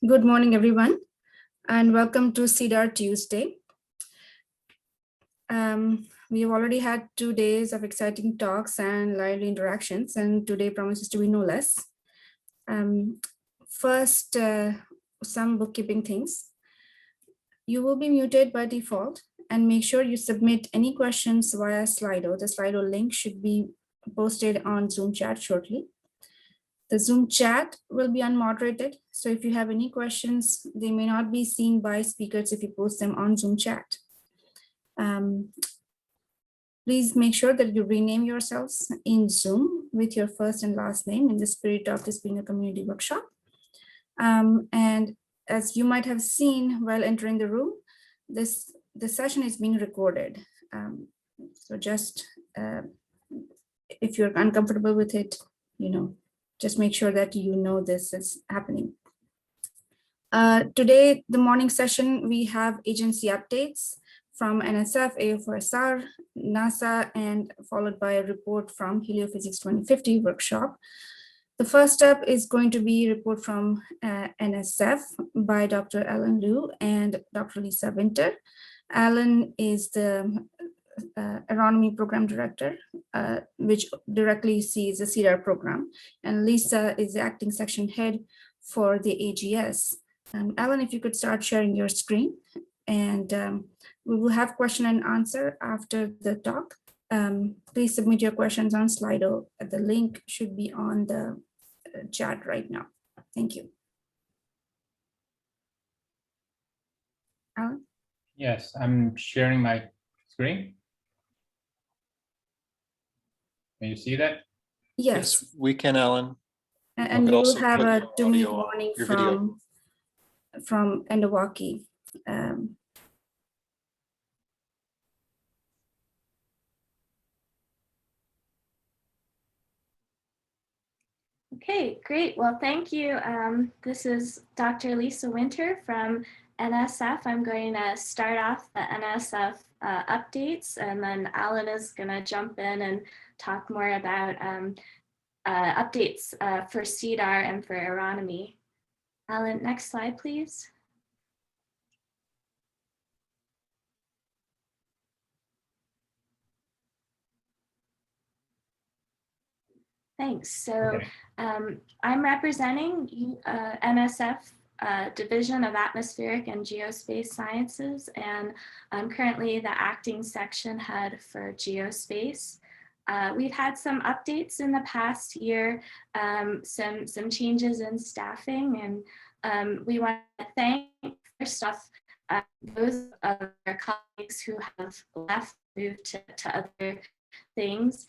Good morning, everyone, and welcome to CEDAR Tuesday. We have already had 2 days of exciting talks and lively interactions, and today promises to be no less. First, some bookkeeping things. You will be muted by default, and make sure you submit any questions via Slido. The Slido link should be posted on Zoom chat shortly. The Zoom chat will be unmoderated, so if you have any questions, they may not be seen by speakers if you post them on Zoom chat. Please make sure that you rename yourselves in Zoom with your first and last name in the spirit of this being a community workshop. And as you might have seen while entering the room, the session is being recorded. So just if you're uncomfortable with it, just make sure that you know this is happening. Today, the morning session, we have agency updates from NSF, AFOSR, NASA, and followed by a report from Heliophysics 2050 workshop. The first up is going to be a report from NSF by Dr. Alan Liu and Dr. Lisa Winter. Alan is the Aeronomy Program Director, which directly sees the CEDAR program, and Lisa is the acting section head for the AGS. Alan, if you could start sharing your screen, and we will have question and answer after the talk. Please submit your questions on Slido. The link should be on the chat right now. Thank you. Alan? Yes, I'm sharing my screen. Can you see that? Yes, we can, Alan. and we will have a 2-minute warning from Endawaki. Okay, great. Well, thank you. This is Dr. Lisa Winter from NSF. I'm going to start off the NSF updates, and then Alan is going to jump in and talk more about updates for CEDAR and for aeronomy. Alan, next slide, please. Thanks. So I'm representing NSF Division of Atmospheric and Geospace Sciences, and I'm currently the acting section head for Geospace. We've had some updates in the past year, some changes in staffing, and we want to thank first off those of our colleagues who have left, moved to other things.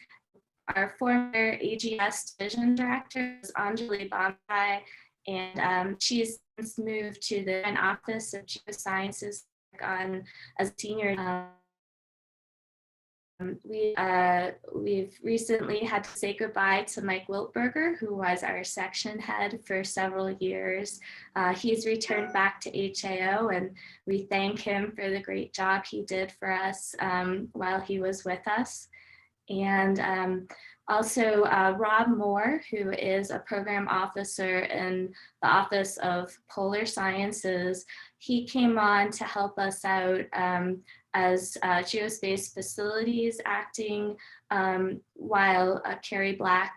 Our former AGS division director is Anjali Bombay, and she's since moved to the Office of Geosciences as senior. We've recently had to say goodbye to Mike Wiltberger, who was our section head for several years. He's returned back to HAO, and we thank him for the great job he did for us while he was with us. And also Rob Moore, who is a program officer in the Office of Polar Sciences. He came on to help us out as Geospace Facilities acting while Carrie Black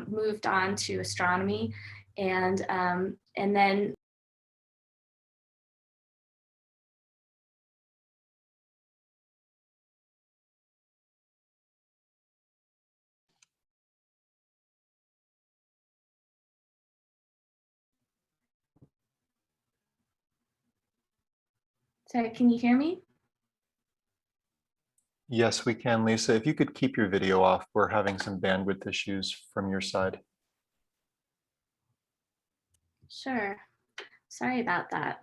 moved on to astronomy. And then sorry, can you hear me? Yes, we can, Lisa. If you could keep your video off, we're having some bandwidth issues from your side. Sure. Sorry about that.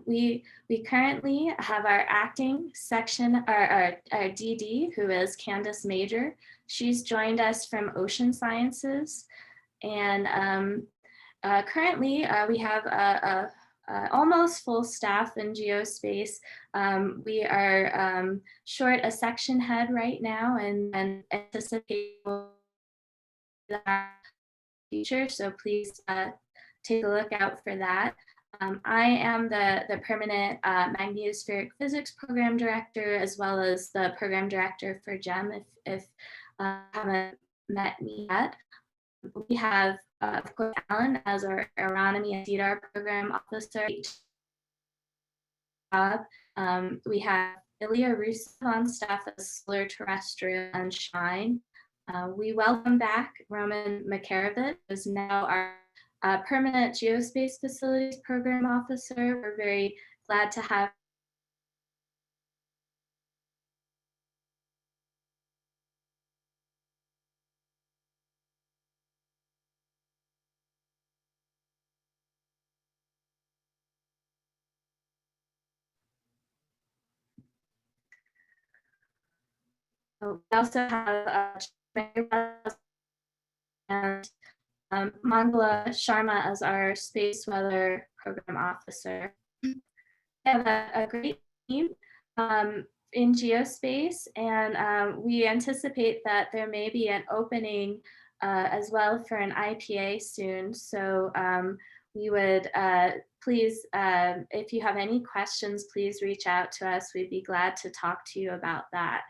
We currently have our acting section, our DD, who is Candace Major. She's joined us from Ocean Sciences, and currently we have a almost full staff in Geospace. We are short a section head right now, and anticipate that future. So please take a look out for that. I am the permanent magnetospheric physics program director, as well as the program director for GEM, if haven't met me yet. We have, of course, Alan as our aeronomy and CEDAR program officer. We have Ilya Rusev on staff as solar, terrestrial, and shine. We welcome back Roman Makarovich, who is now our permanent geospace facilities program officer. We're very glad to have we also have and Mangala Sharma as our space weather program officer. We have a great team in geospace, and we anticipate that there may be an opening as well for an IPA soon. So we would please, if you have any questions, please reach out to us. We'd be glad to talk to you about that.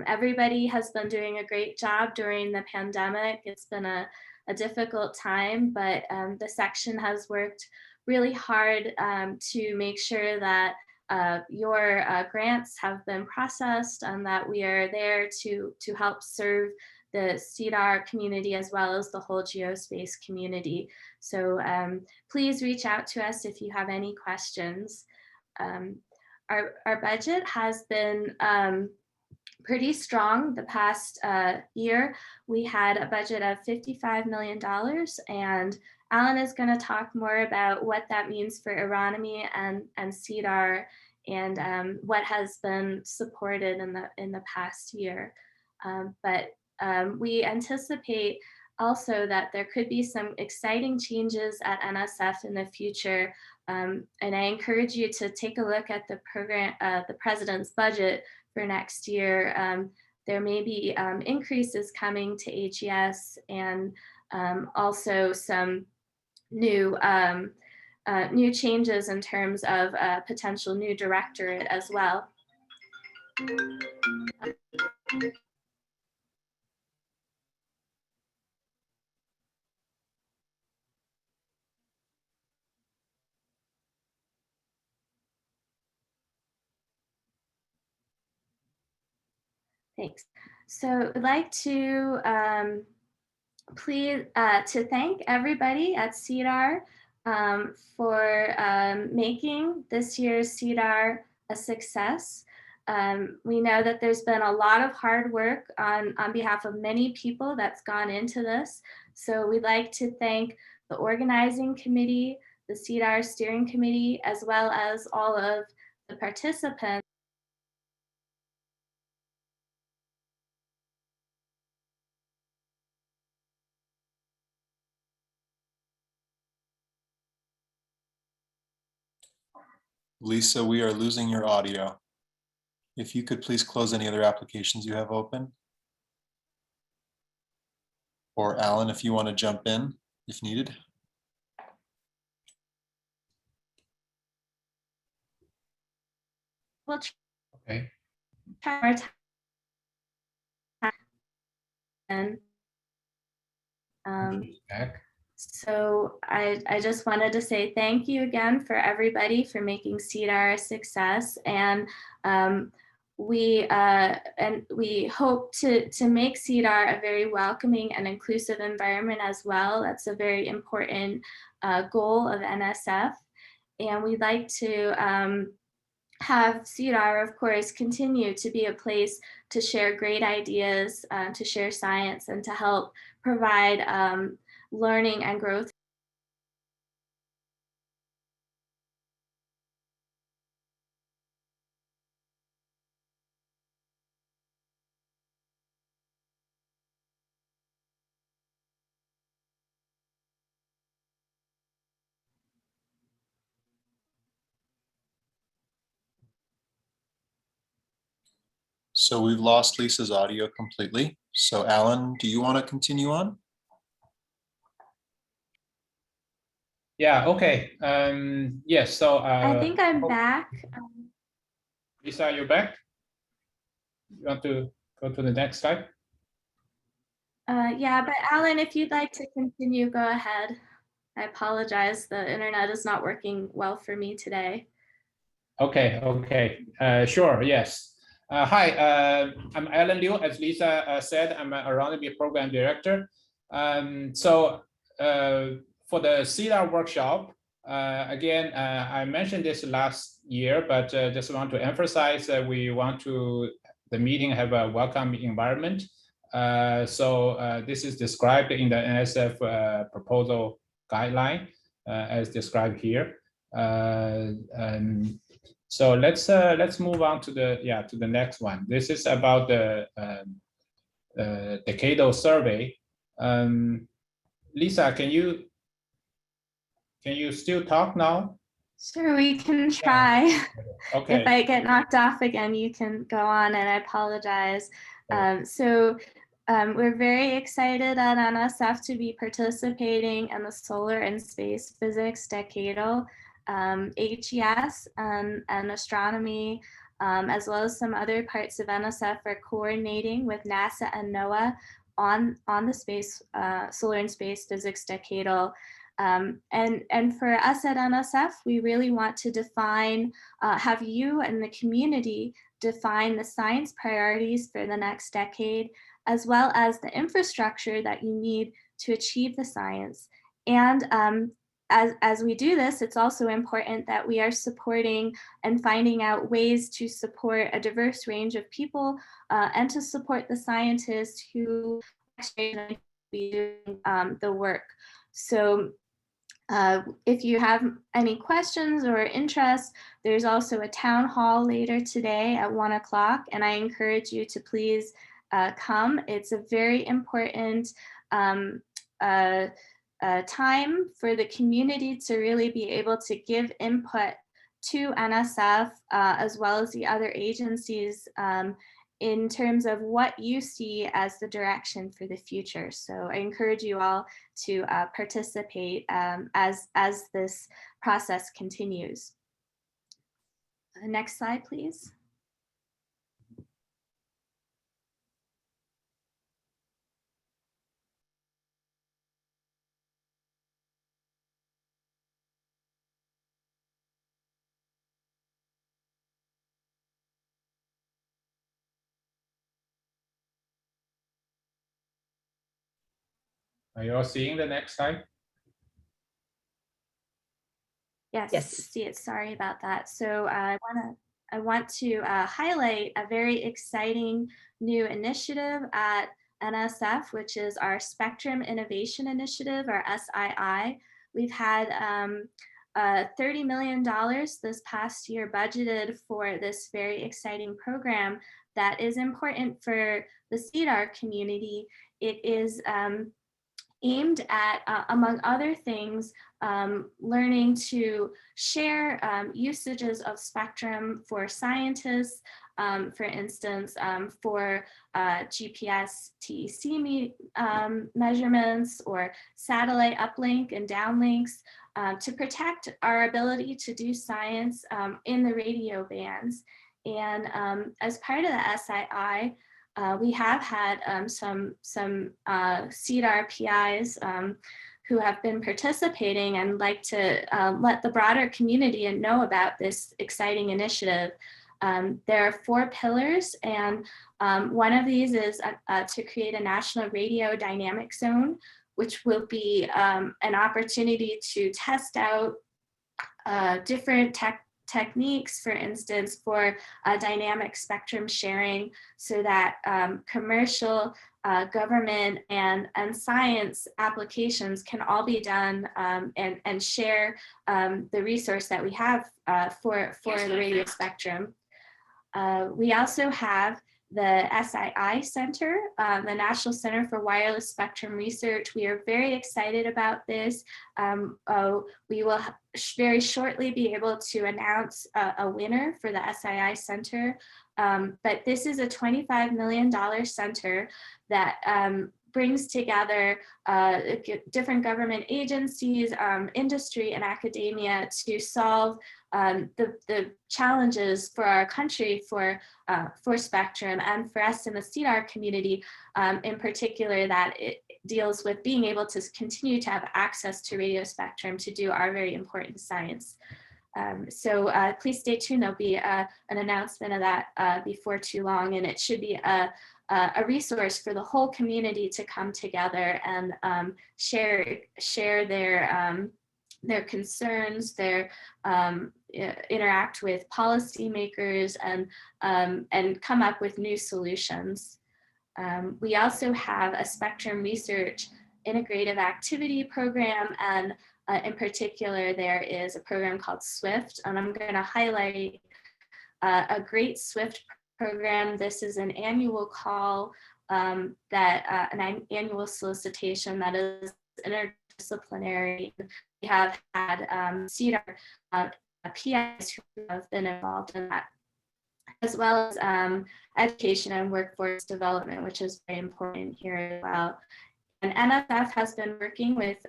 Everybody has been doing a great job during the pandemic. It's been a difficult time, but the section has worked really hard to make sure that your grants have been processed and that we are there to help serve the CEDAR community as well as the whole geospace community. So please reach out to us if you have any questions. Our budget has been pretty strong the past year. We had a budget of $55 million, and Alan is going to talk more about what that means for aeronomy and CEDAR and what has been supported in the past year. But we anticipate also that there could be some exciting changes at NSF in the future. And I encourage you to take a look at the program, the president's budget for next year. There may be increases coming to AGS and also some new changes in terms of potential new directorate as well. Thanks. So I'd like to to thank everybody at CEDAR for making this year's CEDAR a success. We know that there's been a lot of hard work on behalf of many people that's gone into this. So we'd like to thank the organizing committee, the CEDAR steering committee, as well as all of the participants. Lisa, we are losing your audio. If you could please close any other applications you have open. Or Alan, if you want to jump in, if needed. We'll Okay. try our time. She's back. So I just wanted to say thank you again for everybody for making CEDAR a success, and we hope to make CEDAR a very welcoming and inclusive environment as well. That's a very important goal of NSF, and we'd like to have CEDAR, of course, continue to be a place to share great ideas, to share science, and to help provide learning and growth. So we've lost Lisa's audio completely. So Alan, do you want to continue on? Yeah, okay. Yes, so I think I'm back. Lisa, you're back? You want to go to the next slide? Yeah, but Alan, if you'd like to continue, go ahead. I apologize. The internet is not working well for me today. Okay, sure, yes. Hi, I'm Alan Liu. As Lisa said, I'm a aeronomy program director. For the CEDAR workshop, again, I mentioned this last year, but just want to emphasize that we want the meeting have a welcome environment. This is described in the NSF proposal guideline as described here. So let's move on to the next one. This is about the decadal survey. Lisa, can you still talk now? Sure, we can try. Okay. If I get knocked off again, you can go on, and I apologize. We're very excited at NSF to be participating in the Solar and Space Physics Decadal HES and astronomy, as well as some other parts of NSF are coordinating with NASA and NOAA on the space Solar and Space Physics Decadal. And for us at NSF, we really want to define, have you and the community define the science priorities for the next decade, as well as the infrastructure that you need to achieve the science. And as we do this, it's also important that we are supporting and finding out ways to support a diverse range of people and to support the scientists who actually be doing the work. So if you have any questions or interest, there's also a town hall later today at 1 o'clock, and I encourage you to please come. It's a very important time for the community to really be able to give input to NSF as well as the other agencies in terms of what you see as the direction for the future. So I encourage you all to participate as this process continues. Next slide, please. Are you all seeing the next slide? Yes. See it. Sorry about that. So I want to highlight a very exciting new initiative at NSF, which is our Spectrum Innovation Initiative, or SII. We've had $30 million this past year budgeted for this very exciting program that is important for the CEDAR community. It is aimed at, among other things, learning to share usages of spectrum for scientists, for instance, for GPS TEC measurements or satellite uplink and downlinks to protect our ability to do science in the radio bands. And as part of the SII, we have had some CEDAR PIs who have been participating and like to let the broader community know about this exciting initiative. There are 4 pillars, and one of these is to create a national radio dynamic zone, which will be an opportunity to test out different techniques, for instance, for dynamic spectrum sharing, so that commercial, government, and science applications can all be done and share the resource that we have for the radio spectrum. We also have the SII Center, the National Center for Wireless Spectrum Research. We are very excited about this. We will very shortly be able to announce a winner for the SII Center. But this is a $25 million center that brings together different government agencies, industry, and academia to solve the challenges for our country for spectrum, and for us in the CEDAR community in particular, that it deals with being able to continue to have access to radio spectrum to do our very important science. So please stay tuned. There'll be an announcement of that before too long, and it should be a resource for the whole community to come together and share their concerns, interact with policymakers, and come up with new solutions. We also have a spectrum research integrative activity program, and in particular, there is a program called SWIFT, and I'm going to highlight a great SWIFT program. This is an annual call, an annual solicitation that is interdisciplinary. We have had CEDAR PIs who have been involved in that, as well as education and workforce development, which is very important here as well. And NSF has been working with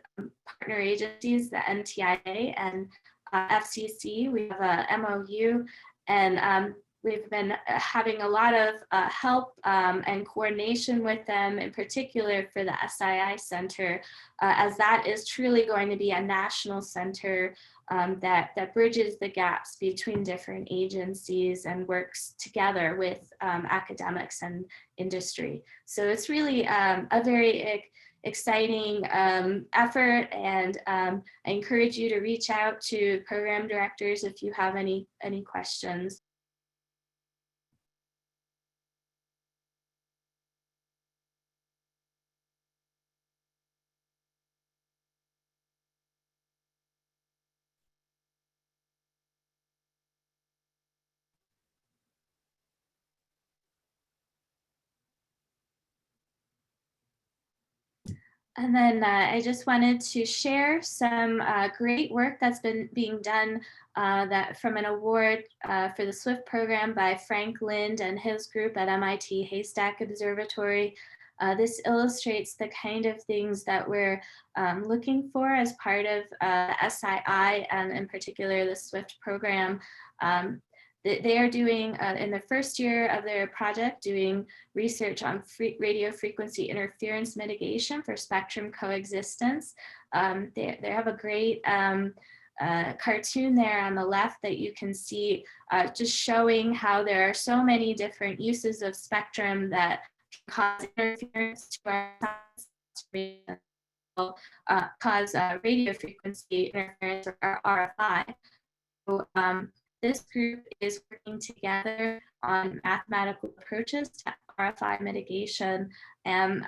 partner agencies, the NTIA and FCC. We have a MOU, and we've been having a lot of help and coordination with them, in particular for the SII Center, as that is truly going to be a national center that bridges the gaps between different agencies and works together with academics and industry. So it's really a very exciting effort, and I encourage you to reach out to program directors if you have any questions. And then I just wanted to share some great work that's been being done that from an award for the SWIFT program by Frank Lind and his group at MIT Haystack Observatory. This illustrates the kind of things that we're looking for as part of SII, and in particular the SWIFT program. They are doing, in the first year of their project, doing research on radio frequency interference mitigation for spectrum coexistence. They have a great cartoon there on the left that you can see, just showing how there are so many different uses of spectrum that cause interference to our cause radio frequency interference, or RFI. So, this group is working together on mathematical approaches to RFI mitigation, and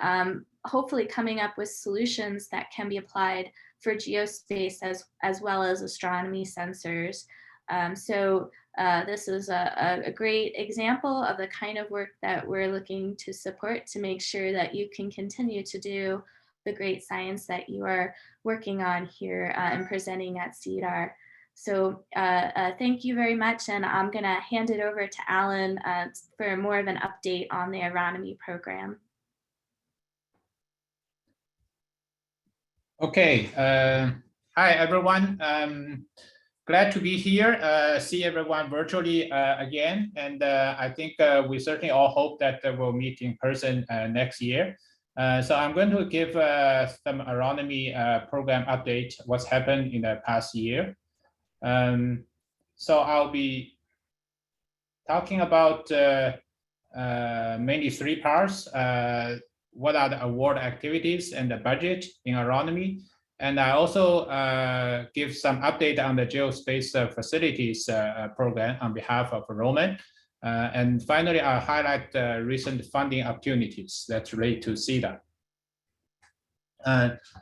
hopefully coming up with solutions that can be applied for geospace as well as astronomy sensors. This is a great example of the kind of work that we're looking to support to make sure that you can continue to do the great science that you are working on here and presenting at CEDAR. So thank you very much, and I'm going to hand it over to Alan for more of an update on the Aeronomy program. Okay, hi everyone. Glad to be here, see everyone virtually again, and I think we certainly all hope that we'll meet in person next year. So I'm going to give some Aeronomy program update, what's happened in the past year. So I'll be talking about mainly three parts. What are the award activities and the budget in Aeronomy? And I also give some update on the Geospace Facilities program on behalf of Roman. And finally, I'll highlight recent funding opportunities that relate to CEDAR.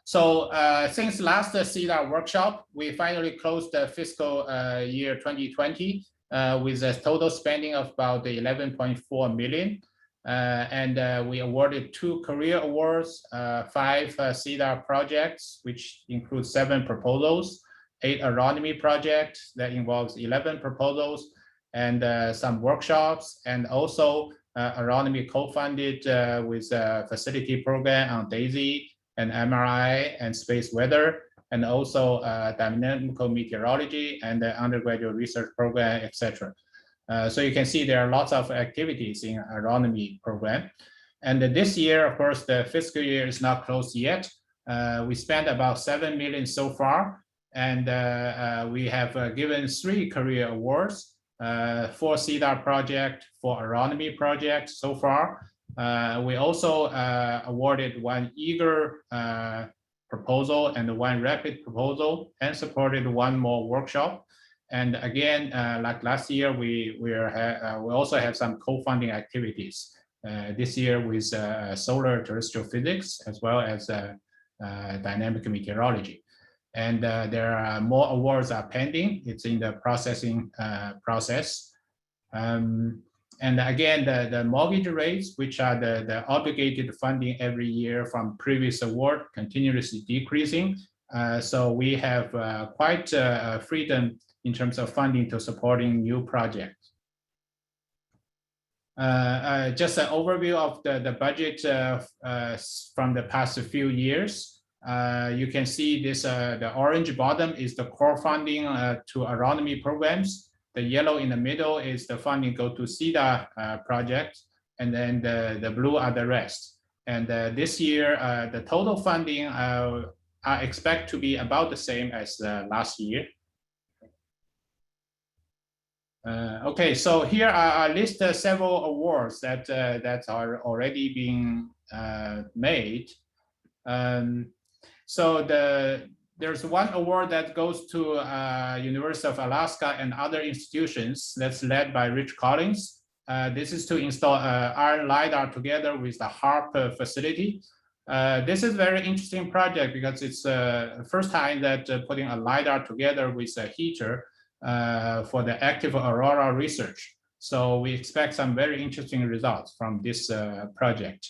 Since last CEDAR workshop, we finally closed the fiscal year 2020 with a total spending of about 11.4 million. And we awarded 2 career awards, 5 CEDAR projects, which include 7 proposals, 8 Aeronomy projects that involves 11 proposals, and some workshops, and also agronomy co-funded with a facility program on DAISY and MRI and space weather, and also dynamical meteorology and the undergraduate research program, etc. So you can see there are lots of activities in agronomy program. And this year, of course, the fiscal year is not closed yet. We spent about 7 million so far, and we have given 3 career awards, 4 CEDAR project, 4 agronomy projects so far. We also awarded 1 eager proposal and 1 rapid proposal, and supported 1 more workshop. And again, like last year, we also have some co-funding activities this year with solar terrestrial physics as well as dynamic meteorology. And there are more awards are pending. It's in the processing process. And again, the mortgage rates, which are the obligated funding every year from previous award, continuously decreasing. So we have quite freedom in terms of funding to supporting new projects. Just an overview of the budget from the past few years. You can see this, the orange bottom is the core funding to agronomy programs. The yellow in the middle is the funding go to CEDAR project, and then the blue are the rest. And this year, the total funding I expect to be about the same as last year. Okay, so here I list several awards that are already being made. So there's 1 award that goes to University of Alaska and other institutions that's led by Rich Collins. This is to install iron LiDAR together with the HARP facility. This is a very interesting project because it's the first time that putting a LiDAR together with a heater for the active aurora research. So we expect some very interesting results from this project.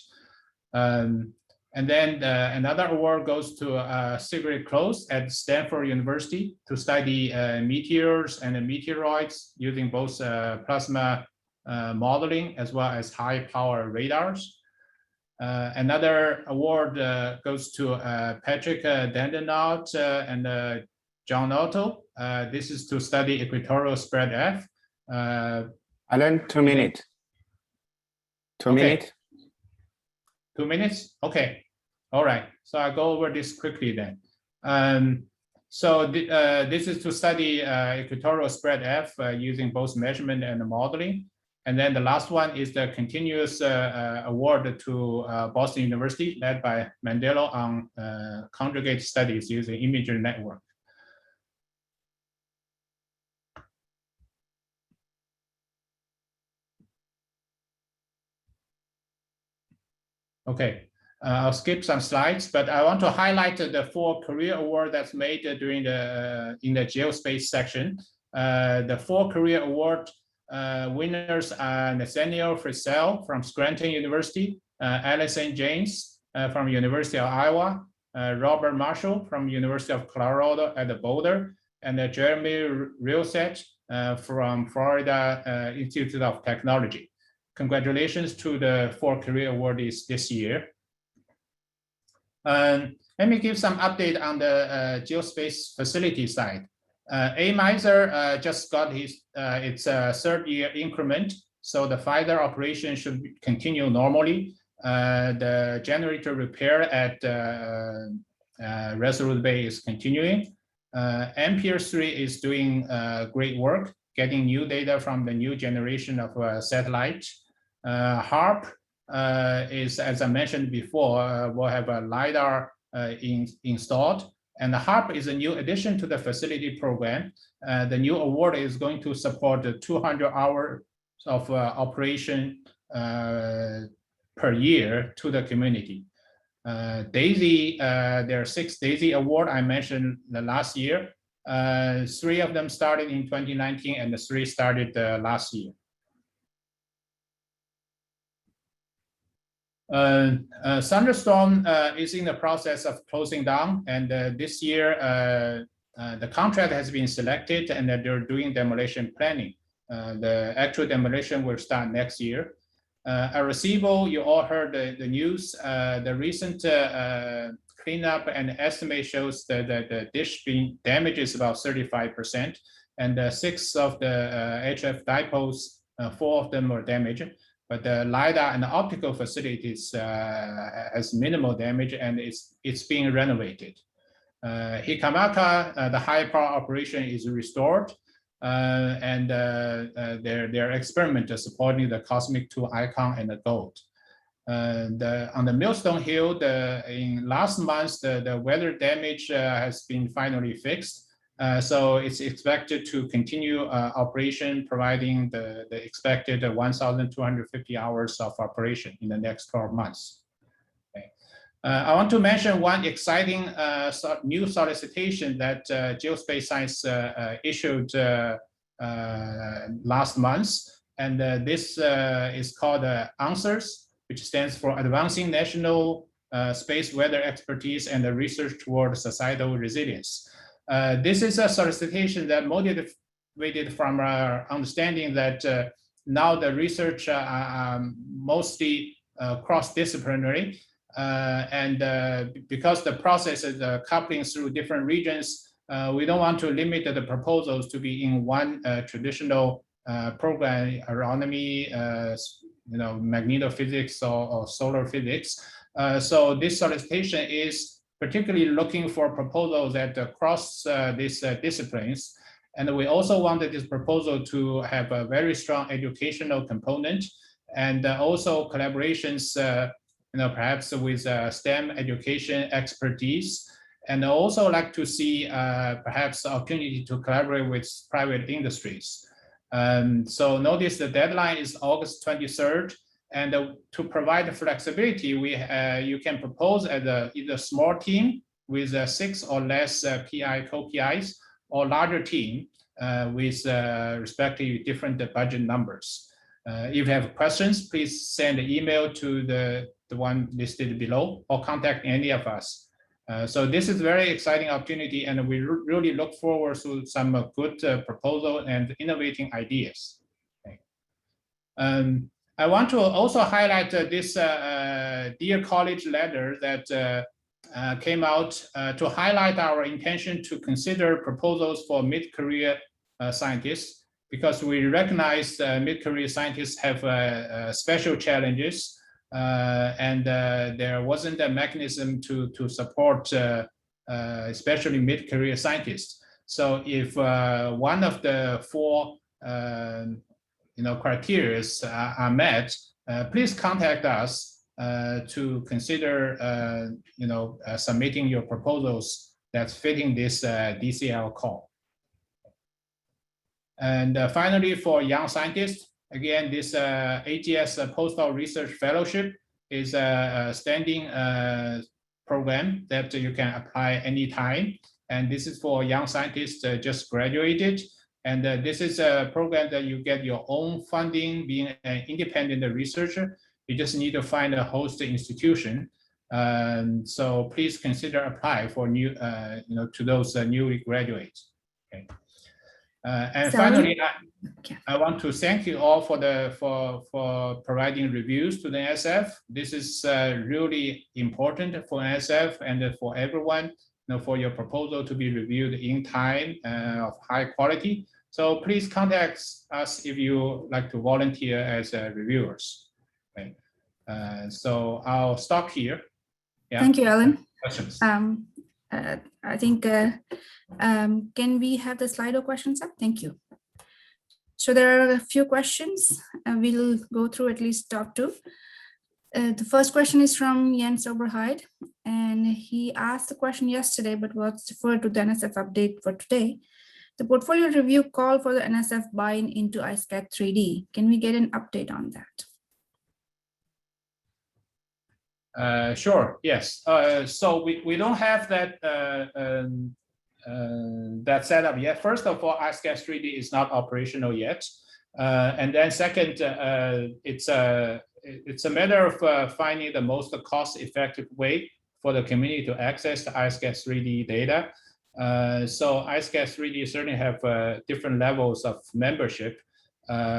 And then another award goes to Sigrid Close at Stanford University to study meteors and meteoroids using both plasma modeling as well as high power radars. Another award goes to Patrick Dandenaut and John Otto. This is to study equatorial spread F. Alan, 2 minutes. 2 minutes. 2 minutes? Okay. All right. So I'll go over this quickly then. This is to study equatorial spread F using both measurement and modeling. And then the last one is the continuous award to Boston University, led by Mandela on conjugate studies using imagery network. Okay, I'll skip some slides, but I want to highlight the 4 career awards that's made during in the Geospace section. The 4 career award winners are Nathaniel Frisell from Scranton University, Allison James from University of Iowa, Robert Marshall from University of Colorado at Boulder, and Jeremy Riosset from Florida Institute of Technology. Congratulations to the 4 career awardees this year. Let me give some update on the Geospace facility side. AMISR just got its 3rd year increment, so the FIDAR operation should continue normally. The generator repair at Resolute Bay is continuing. Ampere 3 is doing great work, getting new data from the new generation of satellite. HARP is, as I mentioned before, will have a LiDAR installed. And the HARP is a new addition to the facility program. The new award is going to support the 200 hours of operation per year to the community. DAISY, there are 6 DAISY awards I mentioned the last year. 3 of them started in 2019 and the 3 started last year. Thunderstorm is in the process of closing down, and this year the contract has been selected and they're doing demolition planning. The actual demolition will start next year. Arecibo, you all heard the news. The recent cleanup and estimate shows that the dish being damaged is about 35%, and 6 of the HF dipoles, 4 of them were damaged. But the LiDAR and the optical facilities has minimal damage, and it's being renovated. Hikamaka, the high power operation is restored, and their experiment is supporting the Cosmic 2 Icon and the Gold. On the Millstone Hill, in last month, the weather damage has been finally fixed. So it's expected to continue operation, providing the expected 1,250 hours of operation in the next 12 months. Okay. I want to mention one exciting new solicitation that Geospace Science issued last month. And this is called ANSWERS, which stands for Advancing National Space Weather Expertise and the Research Toward Societal Resilience. This is a solicitation that motivated from our understanding that now the research are mostly cross-disciplinary, and because the process is coupling through different regions, we don't want to limit the proposals to be in one traditional program, aeronomy, magnetophysics or solar physics. So this solicitation is particularly looking for proposals that cross these disciplines. And we also wanted this proposal to have a very strong educational component, and also collaborations, perhaps with STEM education expertise, and also like to see perhaps the opportunity to collaborate with private industries. So notice the deadline is August 23rd. And to provide flexibility, you can propose as either small team with 6 or less PI co-PIs, or larger team with respectively different budget numbers. If you have questions, please send an email to the one listed below, or contact any of us. So this is a very exciting opportunity, and we really look forward to some good proposal and innovating ideas. Okay. I want to also highlight this Dear College letter that came out to highlight our intention to consider proposals for mid-career scientists, because we recognize mid-career scientists have special challenges, and there wasn't a mechanism to support especially mid-career scientists. So if one of the 4 criteria are met, please contact us to consider submitting your proposals that's fitting this DCL call. And finally, for young scientists, again, this AGS postdoc research fellowship is a standing program that you can apply anytime. And this is for young scientists just graduated. And this is a program that you get your own funding, being an independent researcher. You just need to find a host institution. So please consider apply for to those newly graduates. Okay. And finally, I want to thank you all for providing reviews to the NSF. This is really important for NSF and for everyone. For your proposal to be reviewed in time of high quality. So please contact us if you like to volunteer as reviewers. Okay. So I'll stop here. Yeah. Thank you, Alan. Questions? I think, can we have the Slido questions up? Thank you. So there are a few questions. We'll go through at least top 2. The first question is from Jens Oberheid, and he asked the question yesterday, but was referred to the NSF update for today. The portfolio review called for the NSF buy-in into ISCAT 3D. Can we get an update on that? Sure, yes. So we don't have that that setup yet. First of all, ISCAT 3D is not operational yet. And then second, it's a matter of finding the most cost-effective way for the community to access the ISCAT 3D data. So ISCAT 3D certainly have different levels of membership.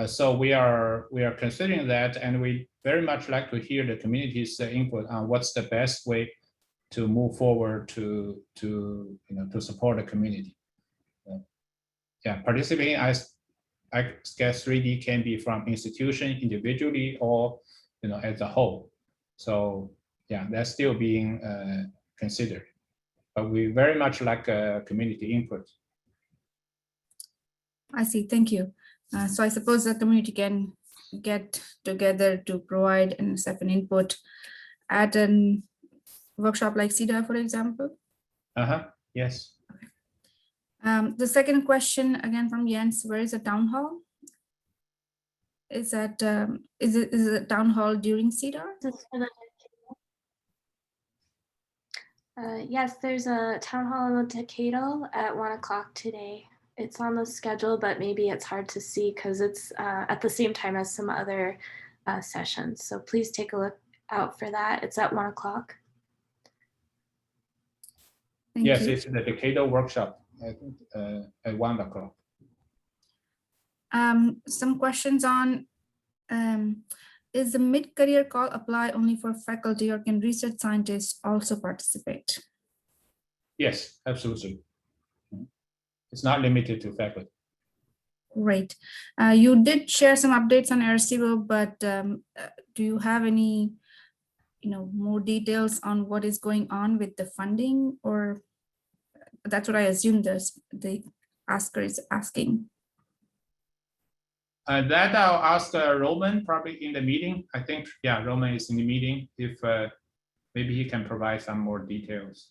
So we are considering that, and we very much like to hear the community's input on what's the best way to move forward to support the community. Yeah, participating I guess 3D can be from institution individually or as a whole. So yeah, that's still being considered. But we very much like community input. I see, thank you. So I suppose the community can get together to provide NSF and input at a workshop like CEDAR, for example. Yes. The second question again from Jens, where is the town hall? Is that is it a town hall during CEDAR? Yes, there's a town hall in the Decadal at 1 o'clock today. It's on the schedule, but maybe it's hard to see because it's at the same time as some other sessions. So please take a look out for that. It's at 1 o'clock. Yes, it's the Decadal workshop at 1 o'clock. Some questions on, is the mid-career call apply only for faculty, or can research scientists also participate? Yes, absolutely. It's not limited to faculty. Great. You did share some updates on AFOSR, but do you have any, more details on what is going on with the funding? Or that's what I assume the asker is asking. That I'll ask Roman probably in the meeting. I think, yeah, Roman is in the meeting. If maybe he can provide some more details.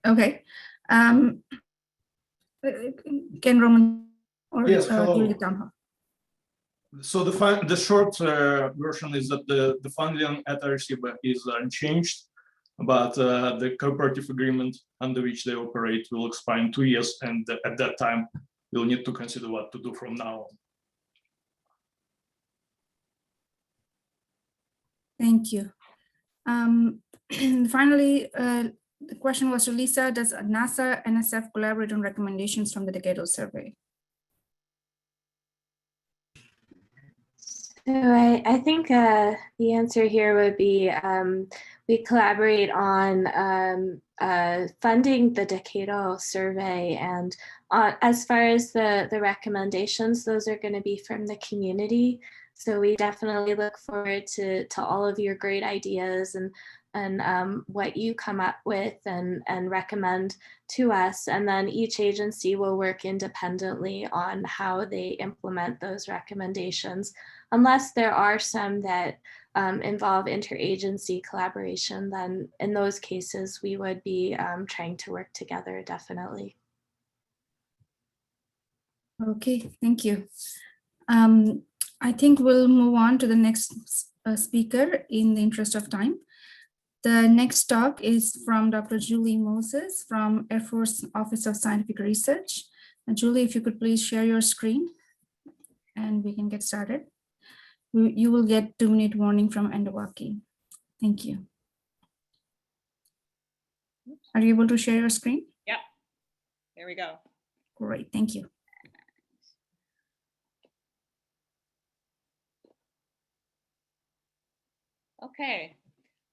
Okay. Can Roman or yes, during the town hall? So the short version is that the funding at AFOSR is unchanged, but the cooperative agreement under which they operate will expire in 2 years, and at that time we'll need to consider what to do from now on. Thank you. Finally, the question was to Lisa, does NASA NSF collaborate on recommendations from the decadal survey? So I think the answer here would be we collaborate on funding the decadal survey, and as far as the recommendations, those are going to be from the community. So we definitely look forward to all of your great ideas and what you come up with and recommend to us. And then each agency will work independently on how they implement those recommendations, unless there are some that involve interagency collaboration. Then in those cases, we would be trying to work together, definitely. Okay, thank you. I think we'll move on to the next speaker in the interest of time. The next talk is from Dr. Julie Moses from Air Force Office of Scientific Research. Julie, if you could please share your screen and we can get started. You will get 2-minute warning from Endowaki. Thank you. Are you able to share your screen? Yeah, there we go. Great, thank you. Okay,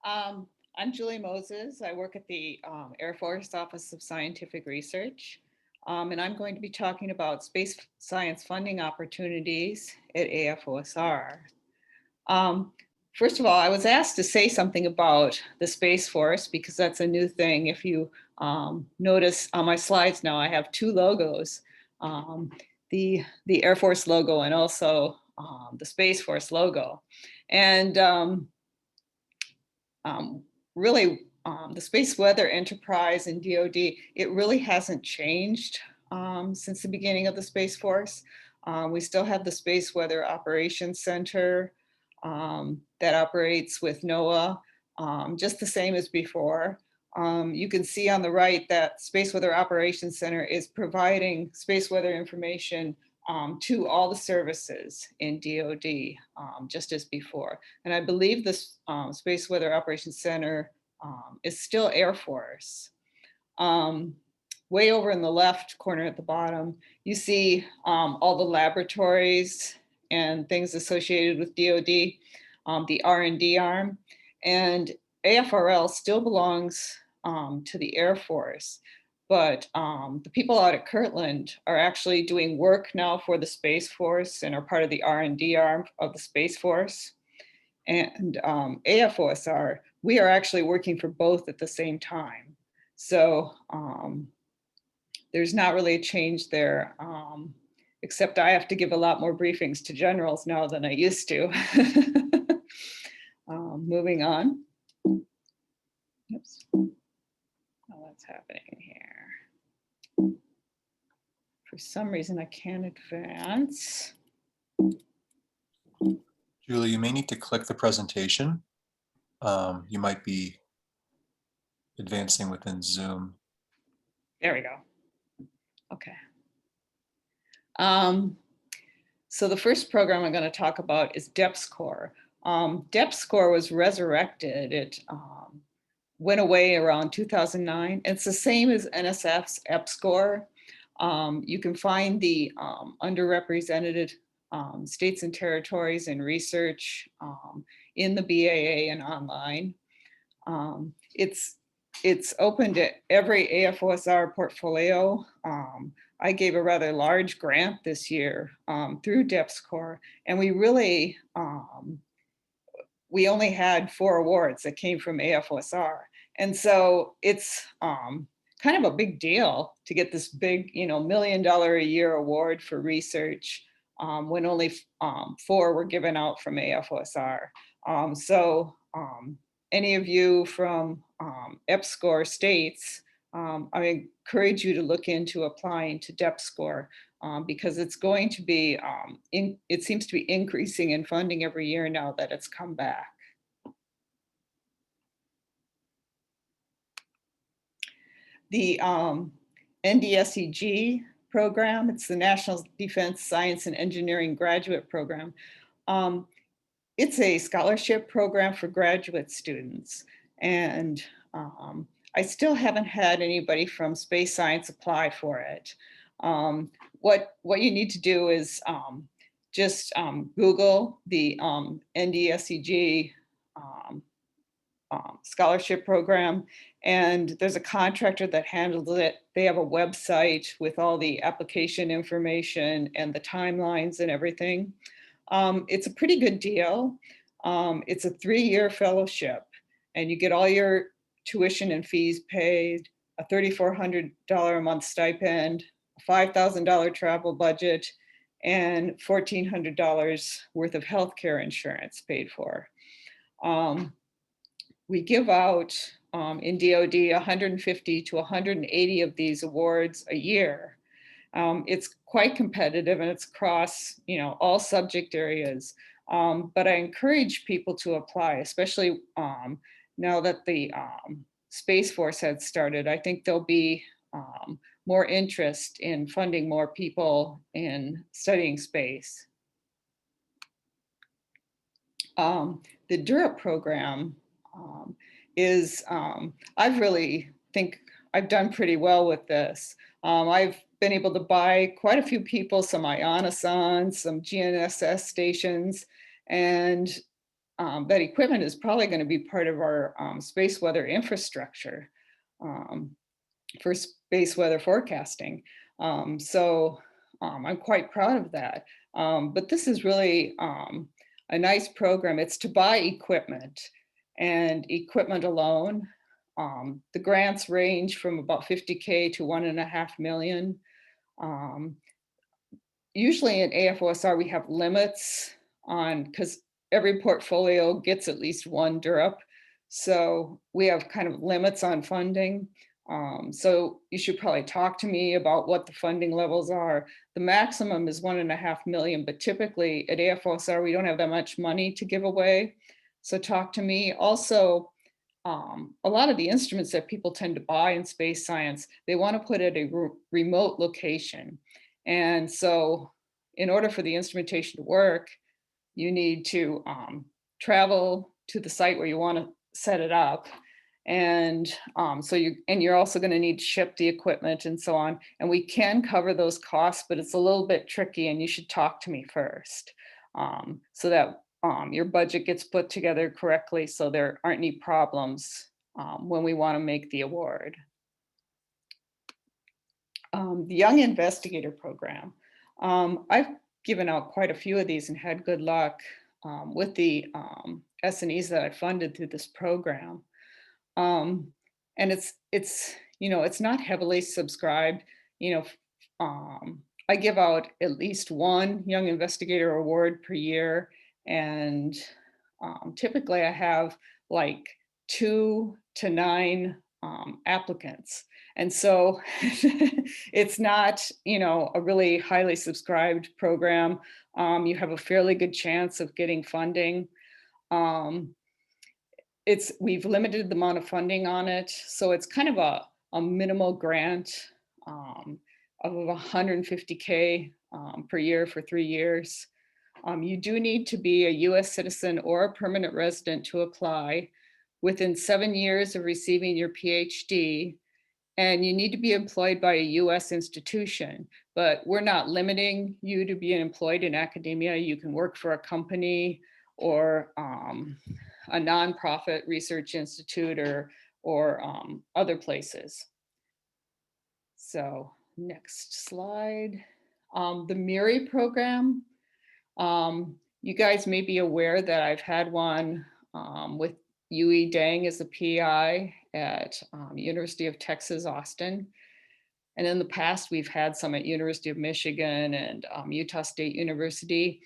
I'm Julie Moses. I work at the Air Force Office of Scientific Research, and I'm going to be talking about space science funding opportunities at AFOSR. First of all, I was asked to say something about the Space Force because that's a new thing. If you notice on my slides now, I have 2 logos, the Air Force logo and also the Space Force logo. And really, the Space Weather Enterprise and DoD, it really hasn't changed since the beginning of the Space Force. We still have the Space Weather Operations Center that operates with NOAA, just the same as before. You can see on the right that Space Weather Operations Center is providing space weather information to all the services in DoD, just as before. And I believe this Space Weather Operations Center is still Air Force. Way over in the left corner at the bottom, you see all the laboratories and things associated with DoD, the R&D arm, and AFRL still belongs to the Air Force. But the people out at Kirtland are actually doing work now for the Space Force and are part of the R&D arm of the Space Force. And AFOSR, we are actually working for both at the same time. So there's not really a change there, except I have to give a lot more briefings to generals now than I used to. Moving on. Oops. Oh, what's happening here? For some reason, I can't advance. Julie, you may need to click the presentation. You might be advancing within Zoom. There we go. Okay. So the first program I'm going to talk about is DEPSCOR. DEPSCOR was resurrected. It went away around 2009. It's the same as NSF's EPSCOR. You can find the underrepresented states and territories in research in the BAA and online. It's open to every AFOSR portfolio. I gave a rather large grant this year through DEPSCOR, and we really, we only had 4 awards that came from AFOSR. And so it's kind of a big deal to get this big, $1 million a year award for research when only 4 were given out from AFOSR. So any of you from EPSCOR states, I encourage you to look into applying to DEPSCOR because it's going to be, it seems to be increasing in funding every year now that it's come back. The NDSEG program, it's the National Defense Science and Engineering Graduate Program. It's a scholarship program for graduate students. And I still haven't had anybody from space science apply for it. What you need to do is just Google the NDSEG scholarship program, and there's a contractor that handles it. They have a website with all the application information and the timelines and everything. It's a pretty good deal. It's a 3-year fellowship, and you get all your tuition and fees paid, a $3,400 a month stipend, a $5,000 travel budget, and $1,400 worth of healthcare insurance paid for. We give out in DoD 150 to 180 of these awards a year. It's quite competitive and it's across all subject areas. But I encourage people to apply, especially now that the Space Force had started. I think there'll be more interest in funding more people in studying space. The DURA program is, I really think I've done pretty well with this. I've been able to buy quite a few people some ionosons, some GNSS stations, and that equipment is probably going to be part of our space weather infrastructure for space weather forecasting. So I'm quite proud of that. But this is really a nice program. It's to buy equipment, and equipment alone. The grants range from about $50K to $1.5 million. Usually in AFOSR, we have limits on, because every portfolio gets at least 1 DURUP. So we have kind of limits on funding. So you should probably talk to me about what the funding levels are. The maximum is $1.5 million, but typically at AFOSR, we don't have that much money to give away. So talk to me. Also, a lot of the instruments that people tend to buy in space science, they want to put at a remote location. And so in order for the instrumentation to work, you need to travel to the site where you want to set it up. And you're also going to need to ship the equipment and so on. And we can cover those costs, but it's a little bit tricky and you should talk to me first. so that your budget gets put together correctly so there aren't any problems when we want to make the award. The Young Investigator Program. I've given out quite a few of these and had good luck with the S&Es that I funded through this program. And it's not heavily subscribed. I give out at least one Young Investigator Award per year. And typically I have like 2 to 9 applicants. And so it's not, a really highly subscribed program. You have a fairly good chance of getting funding. We've limited the amount of funding on it. So it's kind of a minimal grant of $150K per year for 3 years. You do need to be a US citizen or a permanent resident to apply within 7 years of receiving your PhD. And you need to be employed by a US institution, but we're not limiting you to being employed in academia. You can work for a company or a nonprofit research institute or other places. So next slide. The MIRI program. You guys may be aware that I've had one with Yui Dang as a PI at University of Texas, Austin. And in the past, we've had some at University of Michigan and Utah State University.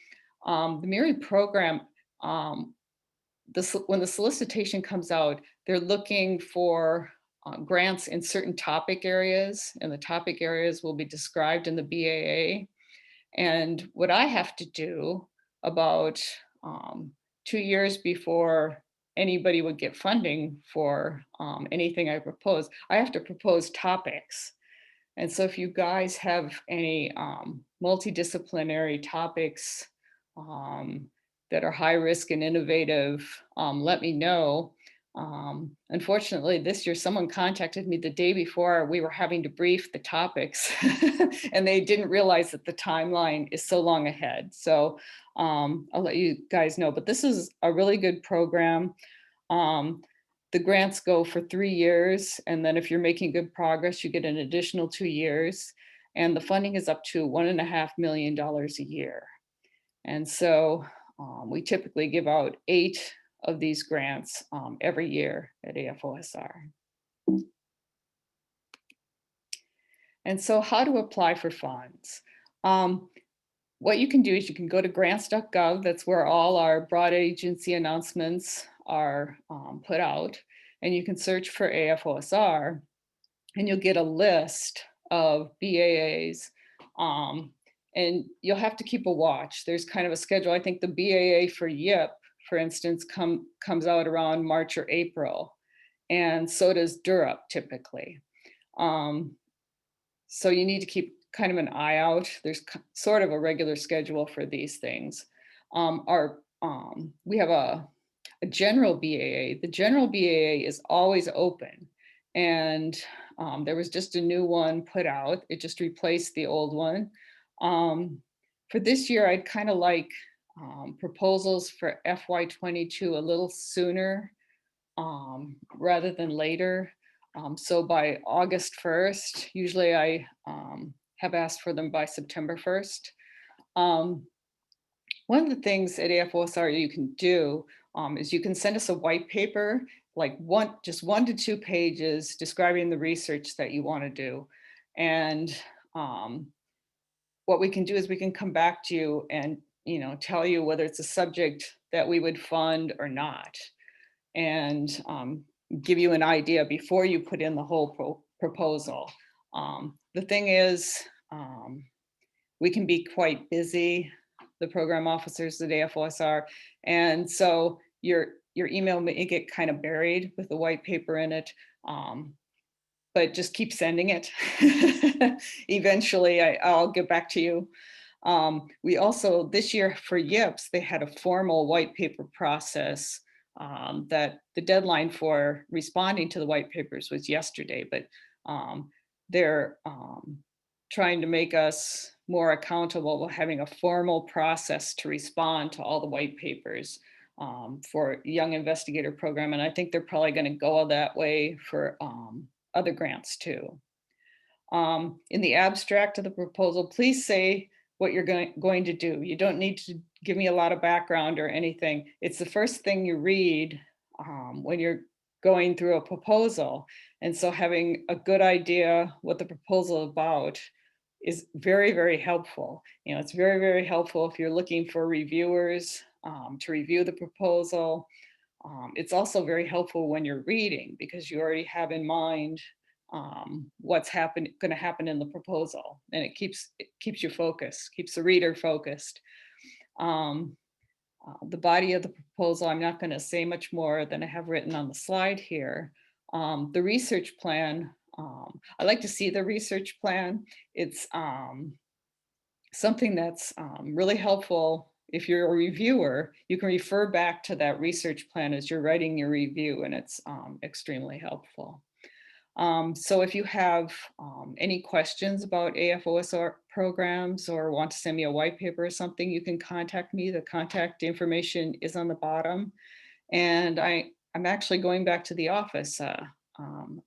The MIRI program, when the solicitation comes out, they're looking for grants in certain topic areas, and the topic areas will be described in the BAA. And what I have to do about 2 years before anybody would get funding for anything I propose, I have to propose topics. And so if you guys have any multidisciplinary topics that are high risk and innovative, let me know. Unfortunately, this year, someone contacted me the day before we were having to brief the topics and they didn't realize that the timeline is so long ahead. So I'll let you guys know, but this is a really good program. The grants go for 3 years. And then if you're making good progress, you get an additional 2 years. And the funding is up to $1.5 million a year. And so we typically give out 8 of these grants every year at AFOSR. And so how to apply for funds. What you can do is you can go to grants.gov. That's where all our broad agency announcements are put out. And you can search for AFOSR and you'll get a list of BAAs. And you'll have to keep a watch. There's kind of a schedule. I think the BAA for YIP, for instance, comes out around March or April. And so does DURUP typically. So you need to keep kind of an eye out. There's sort of a regular schedule for these things. We have a general BAA. The general BAA is always open. And there was just a new one put out. It just replaced the old one. For this year, I'd kind of like proposals for FY22 a little sooner rather than later. So by August 1st, usually I have asked for them by September 1st. One of the things at AFOSR you can do is you can send us a white paper, like just 1 to 2 pages describing the research that you want to do. And what we can do is we can come back to you and tell you whether it's a subject that we would fund or not, and give you an idea before you put in the whole proposal. The thing is, we can be quite busy, the program officers at AFOSR, and so your email may get kind of buried with the white paper in it. But just keep sending it. Eventually, I'll get back to you. We also, this year for YIPS, they had a formal white paper process that the deadline for responding to the white papers was yesterday, but they're trying to make us more accountable, having a formal process to respond to all the white papers for Young Investigator Program. And I think they're probably going to go that way for other grants too. In the abstract of the proposal, please say what you're going to do. You don't need to give me a lot of background or anything. It's the first thing you read when you're going through a proposal. And so having a good idea what the proposal is about is very, very helpful. You know, it's very, very helpful if you're looking for reviewers to review the proposal. It's also very helpful when you're reading because you already have in mind what's going to happen in the proposal, and it keeps you focused, keeps the reader focused. The body of the proposal, I'm not going to say much more than I have written on the slide here. The research plan, I like to see the research plan. It's something that's really helpful. If you're a reviewer, you can refer back to that research plan as you're writing your review, and it's extremely helpful. So if you have any questions about AFOSR programs or want to send me a white paper or something, you can contact me. The contact information is on the bottom. And I'm actually going back to the office a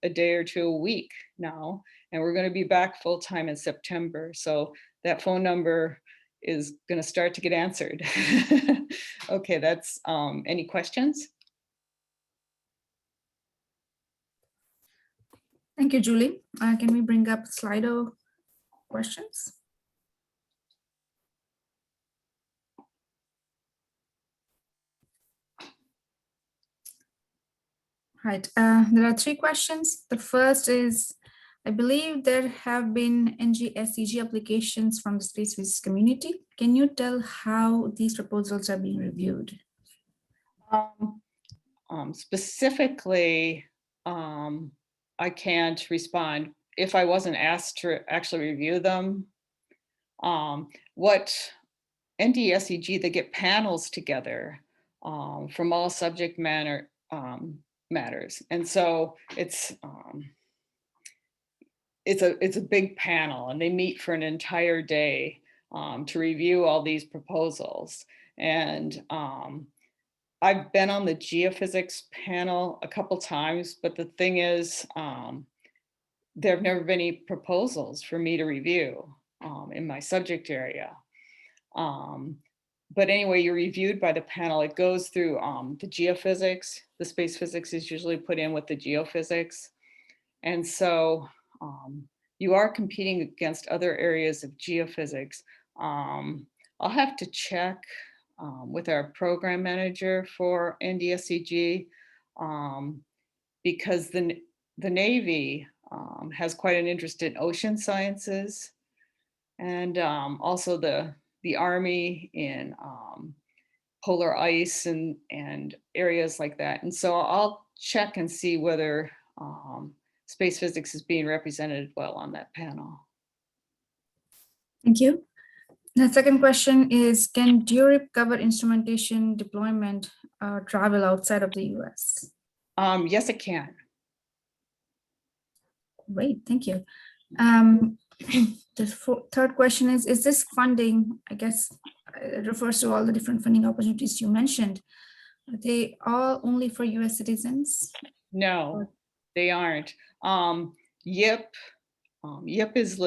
day or two a week now, and we're going to be back full time in September. So that phone number is going to start to get answered. Okay, that's any questions? Thank you, Julie. Can we bring up Slido questions? Right, there are 3 questions. The first is, I believe there have been NGSEG applications from the space physics community. Can you tell how these proposals are being reviewed? Specifically, I can't respond if I wasn't asked to actually review them. What NDSEG, they get panels together from all subject matters. And so it's a big panel, and they meet for an entire day to review all these proposals. And I've been on the geophysics panel a couple times, but the thing is, there have never been any proposals for me to review in my subject area. But anyway, you're reviewed by the panel. It goes through the geophysics. The space physics is usually put in with the geophysics. And so you are competing against other areas of geophysics. I'll have to check with our program manager for NDSEG because the Navy has quite an interest in ocean sciences, and also the Army in polar ice and areas like that. And so I'll check and see whether space physics is being represented well on that panel. Thank you. The second question is, can DURIP cover instrumentation deployment travel outside of the US? Yes, it can. Great, thank you. The third question is this funding, I guess, it refers to all the different funding opportunities you mentioned. Are they all only for US citizens? No, they aren't. YIP is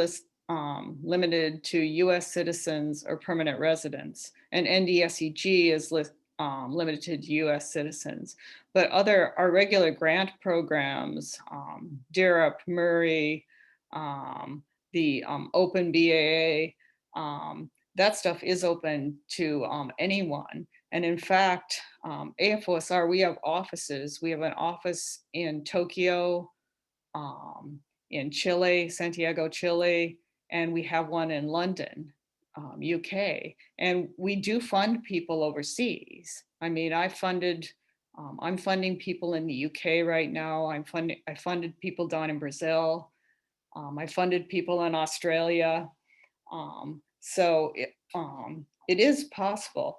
limited to US citizens or permanent residents, and NDSEG is limited to US citizens. But our regular grant programs, DURIP, Murray, the Open BAA, that stuff is open to anyone. And in fact, AFOSR, we have offices. We have an office in Tokyo, in Chile, Santiago, Chile, and we have one in London, UK. And we do fund people overseas. I mean, I'm funding people in the UK right now. I funded people down in Brazil. I funded people in Australia. So it is possible.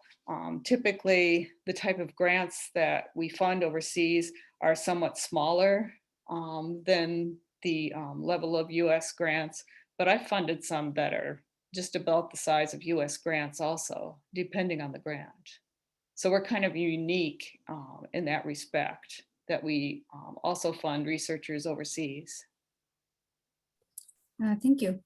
Typically, the type of grants that we fund overseas are somewhat smaller than the level of US grants, but I've funded some that are just about the size of US grants also, depending on the grant. So we're kind of unique in that respect, that we also fund researchers overseas. Thank you.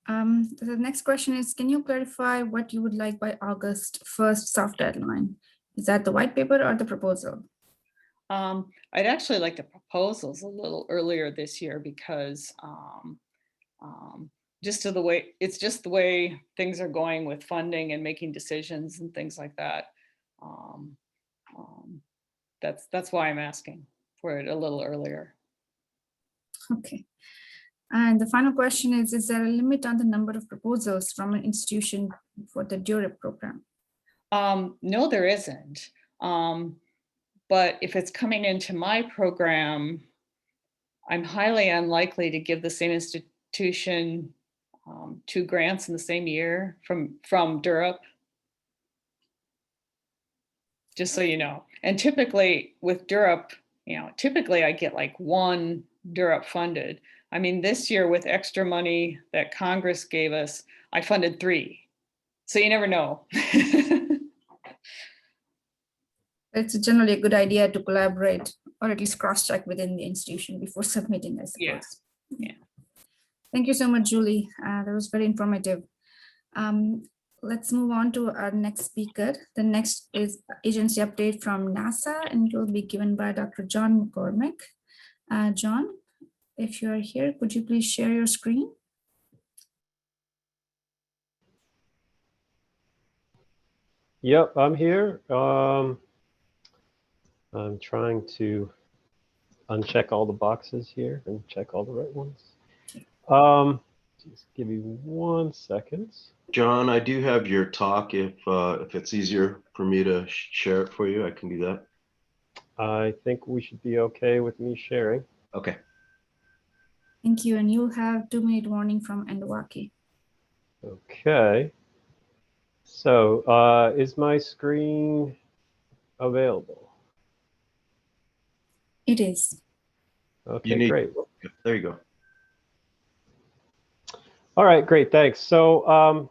The next question is, can you clarify what you would like by August 1st soft deadline? Is that the white paper or the proposal? I'd actually like the proposals a little earlier this year because just to the way, it's just the way things are going with funding and making decisions and things like that. That's why I'm asking for it a little earlier. Okay. And the final question is there a limit on the number of proposals from an institution for the DURIP program? No, there isn't. But if it's coming into my program, I'm highly unlikely to give the same institution 2 grants in the same year from DURIP. Just so you know. And typically with DURIP, typically I get like 1 DURIP funded. I mean, this year with extra money that Congress gave us, I funded 3. So you never know. It's generally a good idea to collaborate or at least cross-check within the institution before submitting, I suppose. Yeah. Thank you so much, Julie. That was very informative. Let's move on to our next speaker. The next is agency update from NASA, and it will be given by Dr. John McCormack. John, if you are here, could you please share your screen? Yep, I'm here. I'm trying to uncheck all the boxes here and check all the right ones. Just give me 1 second. John, I do have your talk. If it's easier for me to share it for you, I can do that. I think we should be okay with me sharing. Okay. Thank you, and you'll have 2-minute warning from Endowaki. Okay. So is my screen available? It is. Okay, great. There you go. All right, great, thanks. So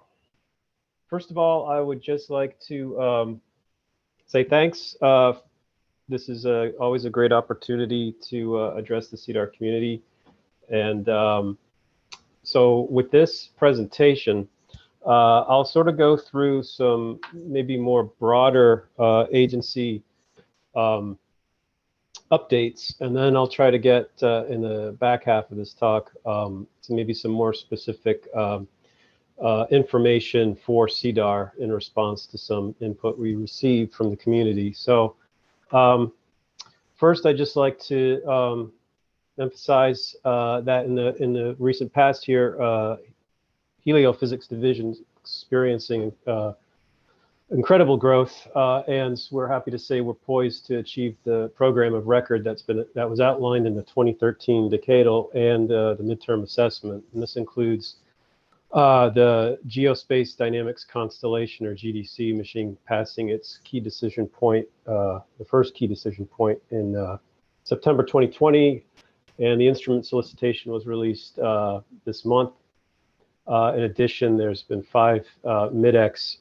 first of all, I would just like to say thanks. This is always a great opportunity to address the CEDAR community. And so with this presentation, I'll sort of go through some maybe more broader agency updates, and then I'll try to get in the back half of this talk to maybe some more specific information for CEDAR in response to some input we received from the community. So first, I'd just like to emphasize that in the recent past year, Heliophysics Division experiencing incredible growth, and we're happy to say we're poised to achieve the program of record that was outlined in the 2013 decadal and the midterm assessment. And this includes the Geospace Dynamics Constellation, or GDC, mission passing its key decision point, the first key decision point in September 2020, and the instrument solicitation was released this month. In addition, there's been 5 mid-X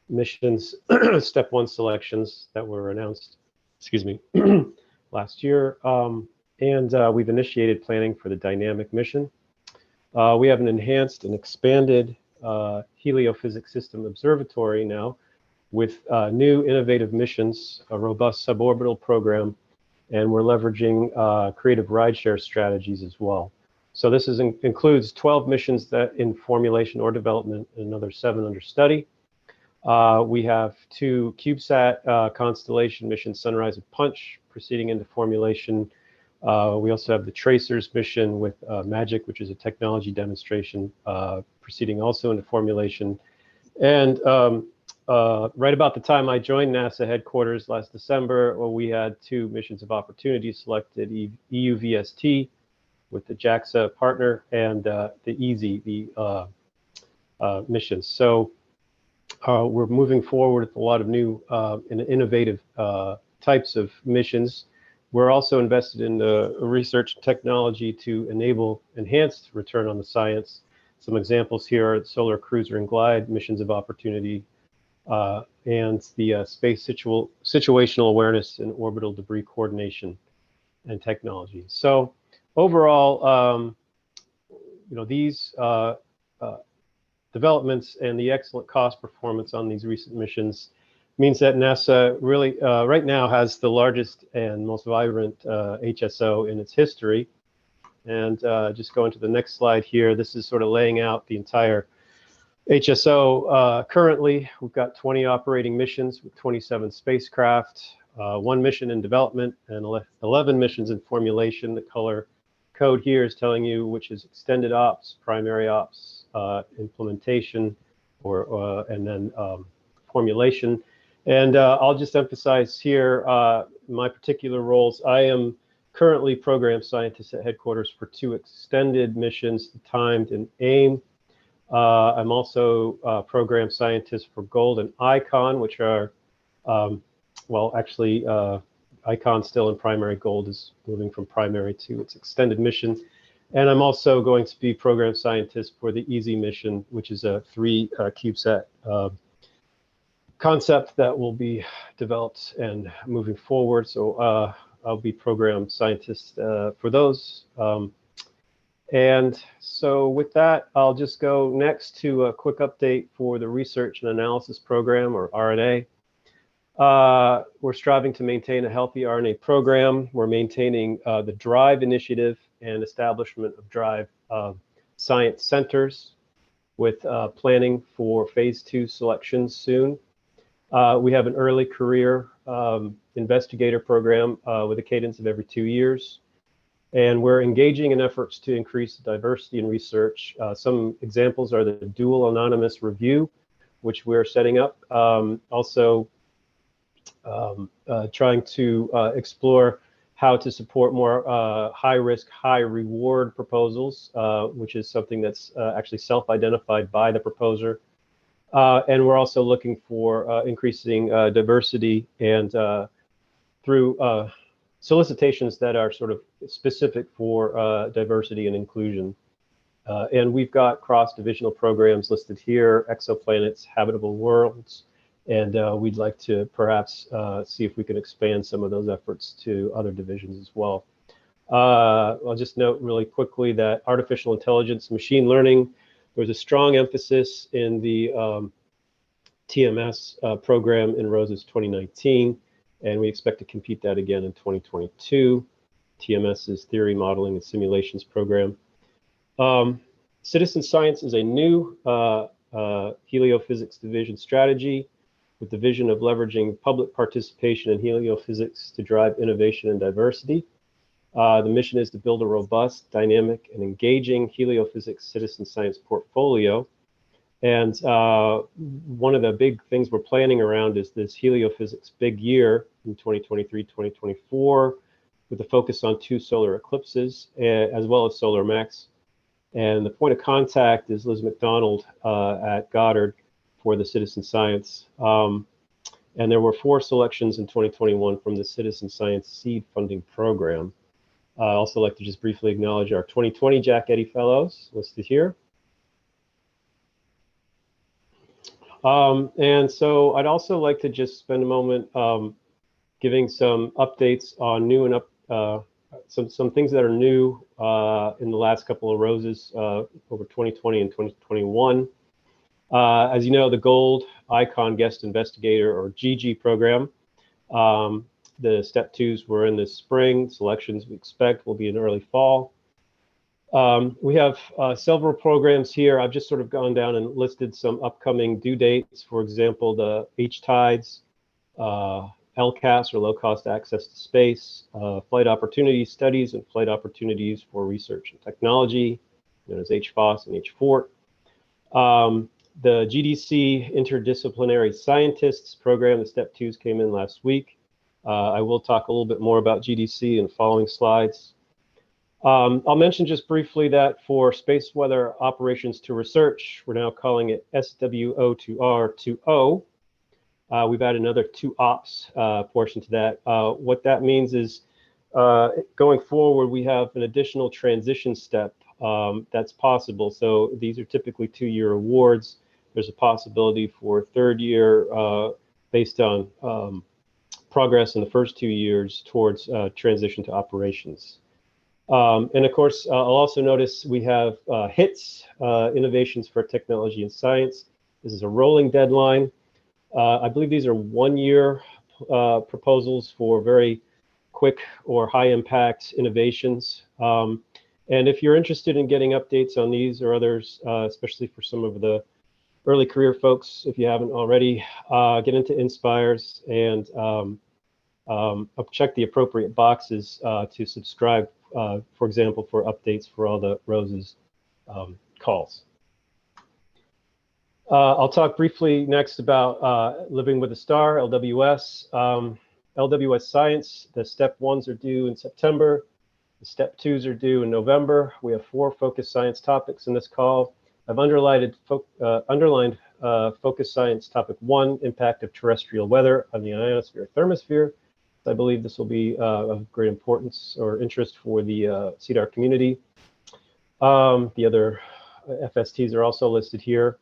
missions, step 1 selections that were announced, last year. And we've initiated planning for the dynamic mission. We have an enhanced and expanded heliophysics system observatory now with new innovative missions, a robust suborbital program, and we're leveraging creative rideshare strategies as well. So this includes 12 missions that in formulation or development, and another 7 under study. We have 2 CubeSat constellation missions, Sunrise and Punch, proceeding into formulation. We also have the Tracers mission with MAGIC, which is a technology demonstration, proceeding also into formulation. And right about the time I joined NASA headquarters last December, we had 2 missions of opportunity selected, EUVST with the JAXA partner, and the EASY, the missions. So we're moving forward with a lot of new and innovative types of missions. We're also invested in the research technology to enable enhanced return on the science, Some examples here are Solar Cruiser and Glide, Missions of Opportunity, and the Space Situational Awareness and Orbital Debris Coordination and Technology. So overall, these developments and the excellent cost performance on these recent missions means that NASA really right now has the largest and most vibrant HSO in its history. And just going to the next slide here, this is sort of laying out the entire HSO. Currently, we've got 20 operating missions with 27 spacecraft, 1 mission in development, and 11 missions in formulation. The color code here is telling you which is extended ops, primary ops, implementation, and then formulation. And I'll just emphasize here my particular roles. I am currently program scientist at headquarters for 2 extended missions, Timed and AIM. I'm also program scientist for Gold and ICON, which are, ICON still in primary, Gold is moving from primary to its extended mission. And I'm also going to be program scientist for the EASY mission, which is a 3 CubeSat concept that will be developed and moving forward. So I'll be program scientist for those. And so with that, I'll just go next to a quick update for the Research and Analysis Program, or RNA. We're striving to maintain a healthy RNA program. We're maintaining the DRIVE initiative and establishment of DRIVE science centers with planning for phase 2 selections soon. We have an early career investigator program with a cadence of every 2 years. And we're engaging in efforts to increase diversity in research. Some examples are the dual anonymous review, which we're setting up. Also trying to explore how to support more high-risk, high-reward proposals, which is something that's actually self-identified by the proposer. And we're also looking for increasing diversity and through solicitations that are sort of specific for diversity and inclusion. And we've got cross-divisional programs listed here, exoplanets, habitable worlds, and we'd like to perhaps see if we can expand some of those efforts to other divisions as well. I'll just note really quickly that artificial intelligence, machine learning, there's a strong emphasis in the TMS program in ROSES 2019, and we expect to compete that again in 2022. TMS is Theory, Modeling, and Simulations program. Citizen science is a new heliophysics division strategy with the vision of leveraging public participation in heliophysics to drive innovation and diversity. The mission is to build a robust, dynamic, and engaging heliophysics citizen science portfolio. And one of the big things we're planning around is this heliophysics big year in 2023-2024, with a focus on 2 solar eclipses, as well as solar max. And the point of contact is Liz McDonald at Goddard for the citizen science. And there were 4 selections in 2021 from the Citizen Science Seed Funding Program. I'd also like to just briefly acknowledge our 2020 Jack Eddy Fellows listed here. And so I'd also like to just spend a moment giving some updates on new and some things that are new in the last couple of roses over 2020 and 2021. As you know, the Gold ICON Guest Investigator, or GG program, the step 2s were in this spring. Selections we expect will be in early fall. We have several programs here. I've just sort of gone down and listed some upcoming due dates. For example, the H-TIDES, LCAS, or Low Cost Access to Space, Flight Opportunity Studies and Flight Opportunities for Research and Technology, known as HFOS and HFORT. The GDC Interdisciplinary Scientists program, the step 2s came in last week. I will talk a little bit more about GDC in the following slides. I'll mention just briefly that for space weather operations to research, we're now calling it SWO2R2O. We've added another 2 ops portion to that. What that means is going forward, we have an additional transition step that's possible. So these are typically 2-year awards. There's a possibility for third year based on progress in the first 2 years towards transition to operations. And of course, I'll also notice we have HITS, Innovations for Technology and Science. This is a rolling deadline. I believe these are 1-year proposals for very quick or high impact innovations. And if you're interested in getting updates on these or others, especially for some of the early career folks, if you haven't already, get into Inspires and check the appropriate boxes to subscribe, for example, for updates for all the ROSE's calls. I'll talk briefly next about Living with a Star, LWS. LWS Science, the step 1s are due in September. The step 2s are due in November. We have 4 focus science topics in this call. I've underlined focus science topic 1, impact of terrestrial weather on the ionosphere-thermosphere. I believe this will be of great importance or interest for the CEDAR community. The other FSTs are also listed here.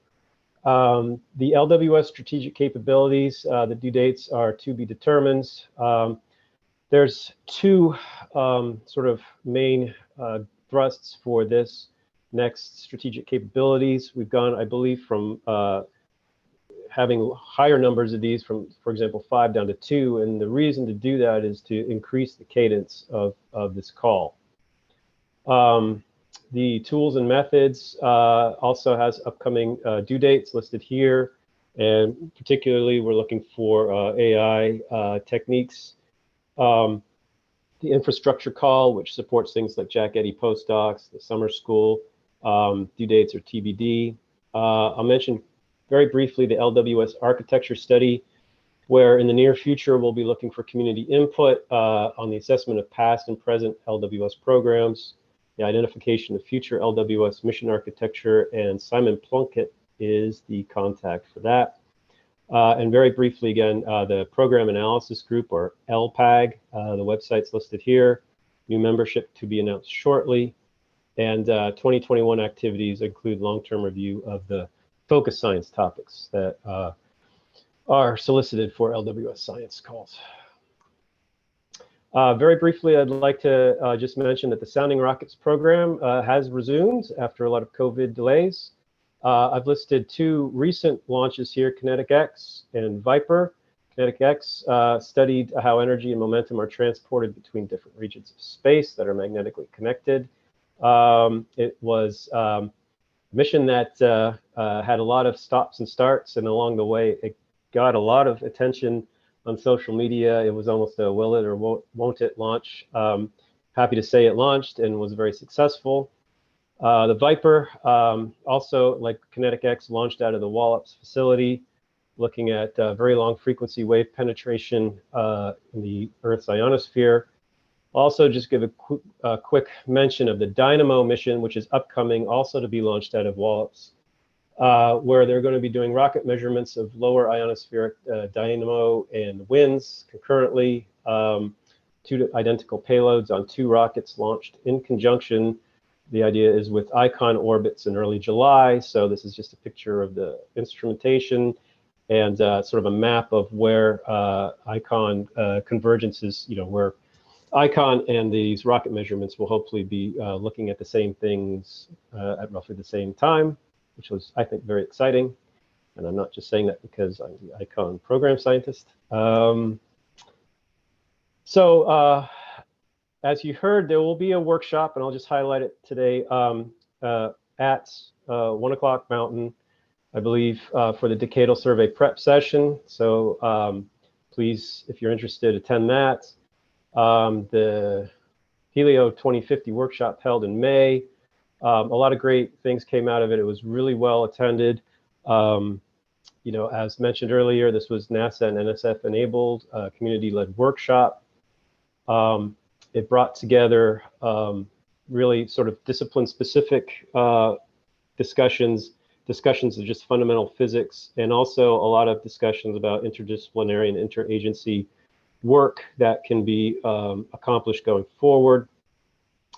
The LWS strategic capabilities, the due dates are to be determined. There's 2 sort of main thrusts for this next strategic capabilities. We've gone, I believe, from having higher numbers of these from, for example, 5 down to 2. And the reason to do that is to increase the cadence of this call. The tools and methods also has upcoming due dates listed here. And particularly, we're looking for AI techniques. The infrastructure call, which supports things like Jack Eddy postdocs, the summer school, due dates are TBD. I'll mention very briefly the LWS architecture study, where in the near future, we'll be looking for community input on the assessment of past and present LWS programs, the identification of future LWS mission architecture, and Simon Plunkett is the contact for that. And very briefly again, the program analysis group, or LPAG, the website's listed here. New membership to be announced shortly. And 2021 activities include long-term review of the focus science topics that are solicited for LWS science calls. Very briefly, I'd like to just mention that the Sounding Rockets program has resumed after a lot of COVID delays. I've listed 2 recent launches here, Kinetic X and Viper. Kinetic X studied how energy and momentum are transported between different regions of space that are magnetically connected. It was a mission that had a lot of stops and starts, and along the way, it got a lot of attention on social media. It was almost a will it or won't it launch. Happy to say it launched and was very successful. The Viper, also like Kinetic X, launched out of the Wallops facility, looking at very long frequency wave penetration in the Earth's ionosphere. Also, just give a quick mention of the Dynamo mission, which is upcoming, also to be launched out of Wallops, where they're going to be doing rocket measurements of lower ionospheric dynamo and winds concurrently. 2 identical payloads on 2 rockets launched in conjunction. The idea is with ICON orbits in early July. So this is just a picture of the instrumentation and sort of a map of where ICON convergences, where ICON and these rocket measurements will hopefully be looking at the same things at roughly the same time, which was, I think, very exciting. And I'm not just saying that because I'm the ICON program scientist. As you heard, there will be a workshop, and I'll just highlight it today at 1 o'clock Mountain, I believe, for the Decadal Survey Prep session. So please, if you're interested, attend that. The Helio 2050 workshop held in May. A lot of great things came out of it. It was really well attended. As mentioned earlier, this was NASA and NSF enabled community-led workshop. It brought together really sort of discipline-specific discussions of just fundamental physics, and also a lot of discussions about interdisciplinary and interagency work that can be accomplished going forward.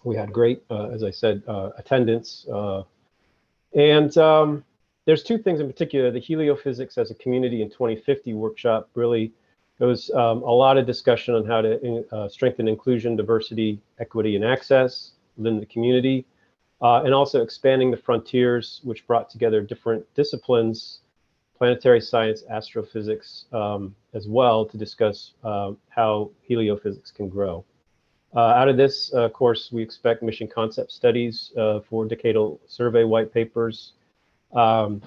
We had great, as I said, attendance. And there's two things in particular. The Heliophysics as a Community in 2050 workshop really, there was a lot of discussion on how to strengthen inclusion, diversity, equity, and access within the community, and also expanding the frontiers, which brought together different disciplines, planetary science, astrophysics, as well, to discuss how heliophysics can grow. Out of this course, we expect mission concept studies for decadal survey white papers.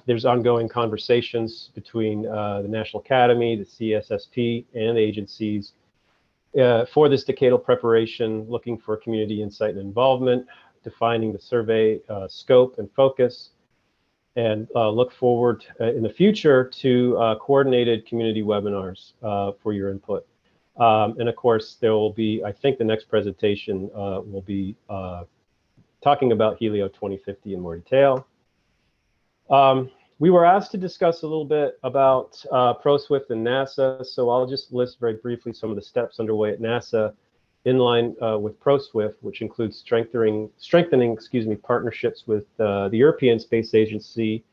There's ongoing conversations between the National Academy, the CSSP, and agencies for this decadal preparation, looking for community insight and involvement, defining the survey scope and focus, and look forward in the future to coordinated community webinars for your input. And of course, there will be, I think the next presentation will be talking about Helio 2050 in more detail. We were asked to discuss a little bit about ProSwift and NASA, so I'll just list very briefly some of the steps underway at NASA in line with ProSwift, which includes strengthening partnerships with the European Space Agency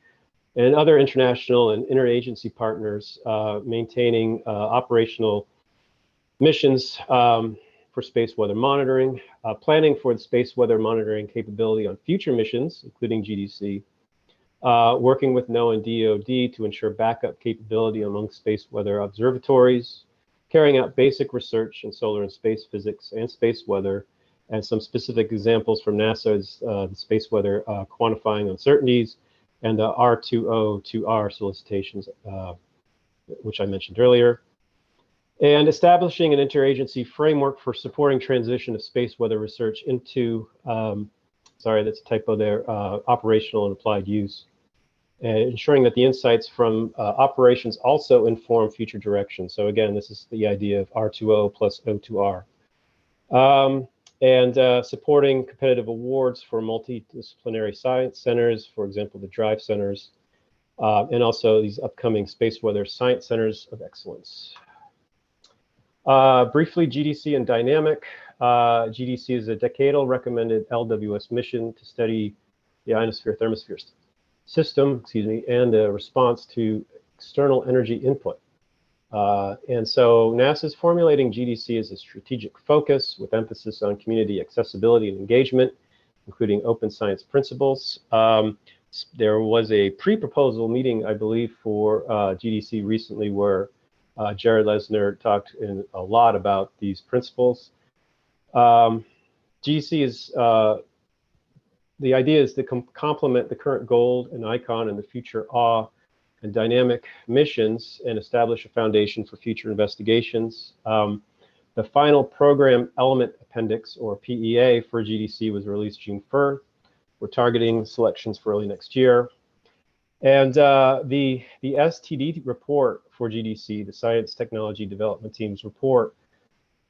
and other international and interagency partners, maintaining operational missions for space weather monitoring, planning for the space weather monitoring capability on future missions, including GDC, working with NOAA and DoD to ensure backup capability among space weather observatories, carrying out basic research in solar and space physics and space weather, and some specific examples from NASA is the space weather quantifying uncertainties and the R2O to R solicitations, which I mentioned earlier. And establishing an interagency framework for supporting transition of space weather research into, sorry, that's a typo there, operational and applied use, and ensuring that the insights from operations also inform future direction. So again, this is the idea of R2O plus O2R. And supporting competitive awards for multidisciplinary science centers, for example, the DRIVE centers, and also these upcoming space weather science centers of excellence. Briefly, GDC and dynamic. GDC is a decadal recommended LWS mission to study the ionosphere-thermosphere system, and a response to external energy input. And so NASA is formulating GDC as a strategic focus with emphasis on community accessibility and engagement, including open science principles. There was a pre-proposal meeting, I believe, for GDC recently where Jared Lesner talked a lot about these principles. GDC is, the idea is to complement the current GOLD and ICON and the future AW and dynamic missions and establish a foundation for future investigations. The final program element appendix, or PEA, for GDC was released June 1st. We're targeting selections for early next year. And the STD report for GDC, the Science Technology Development Team's report,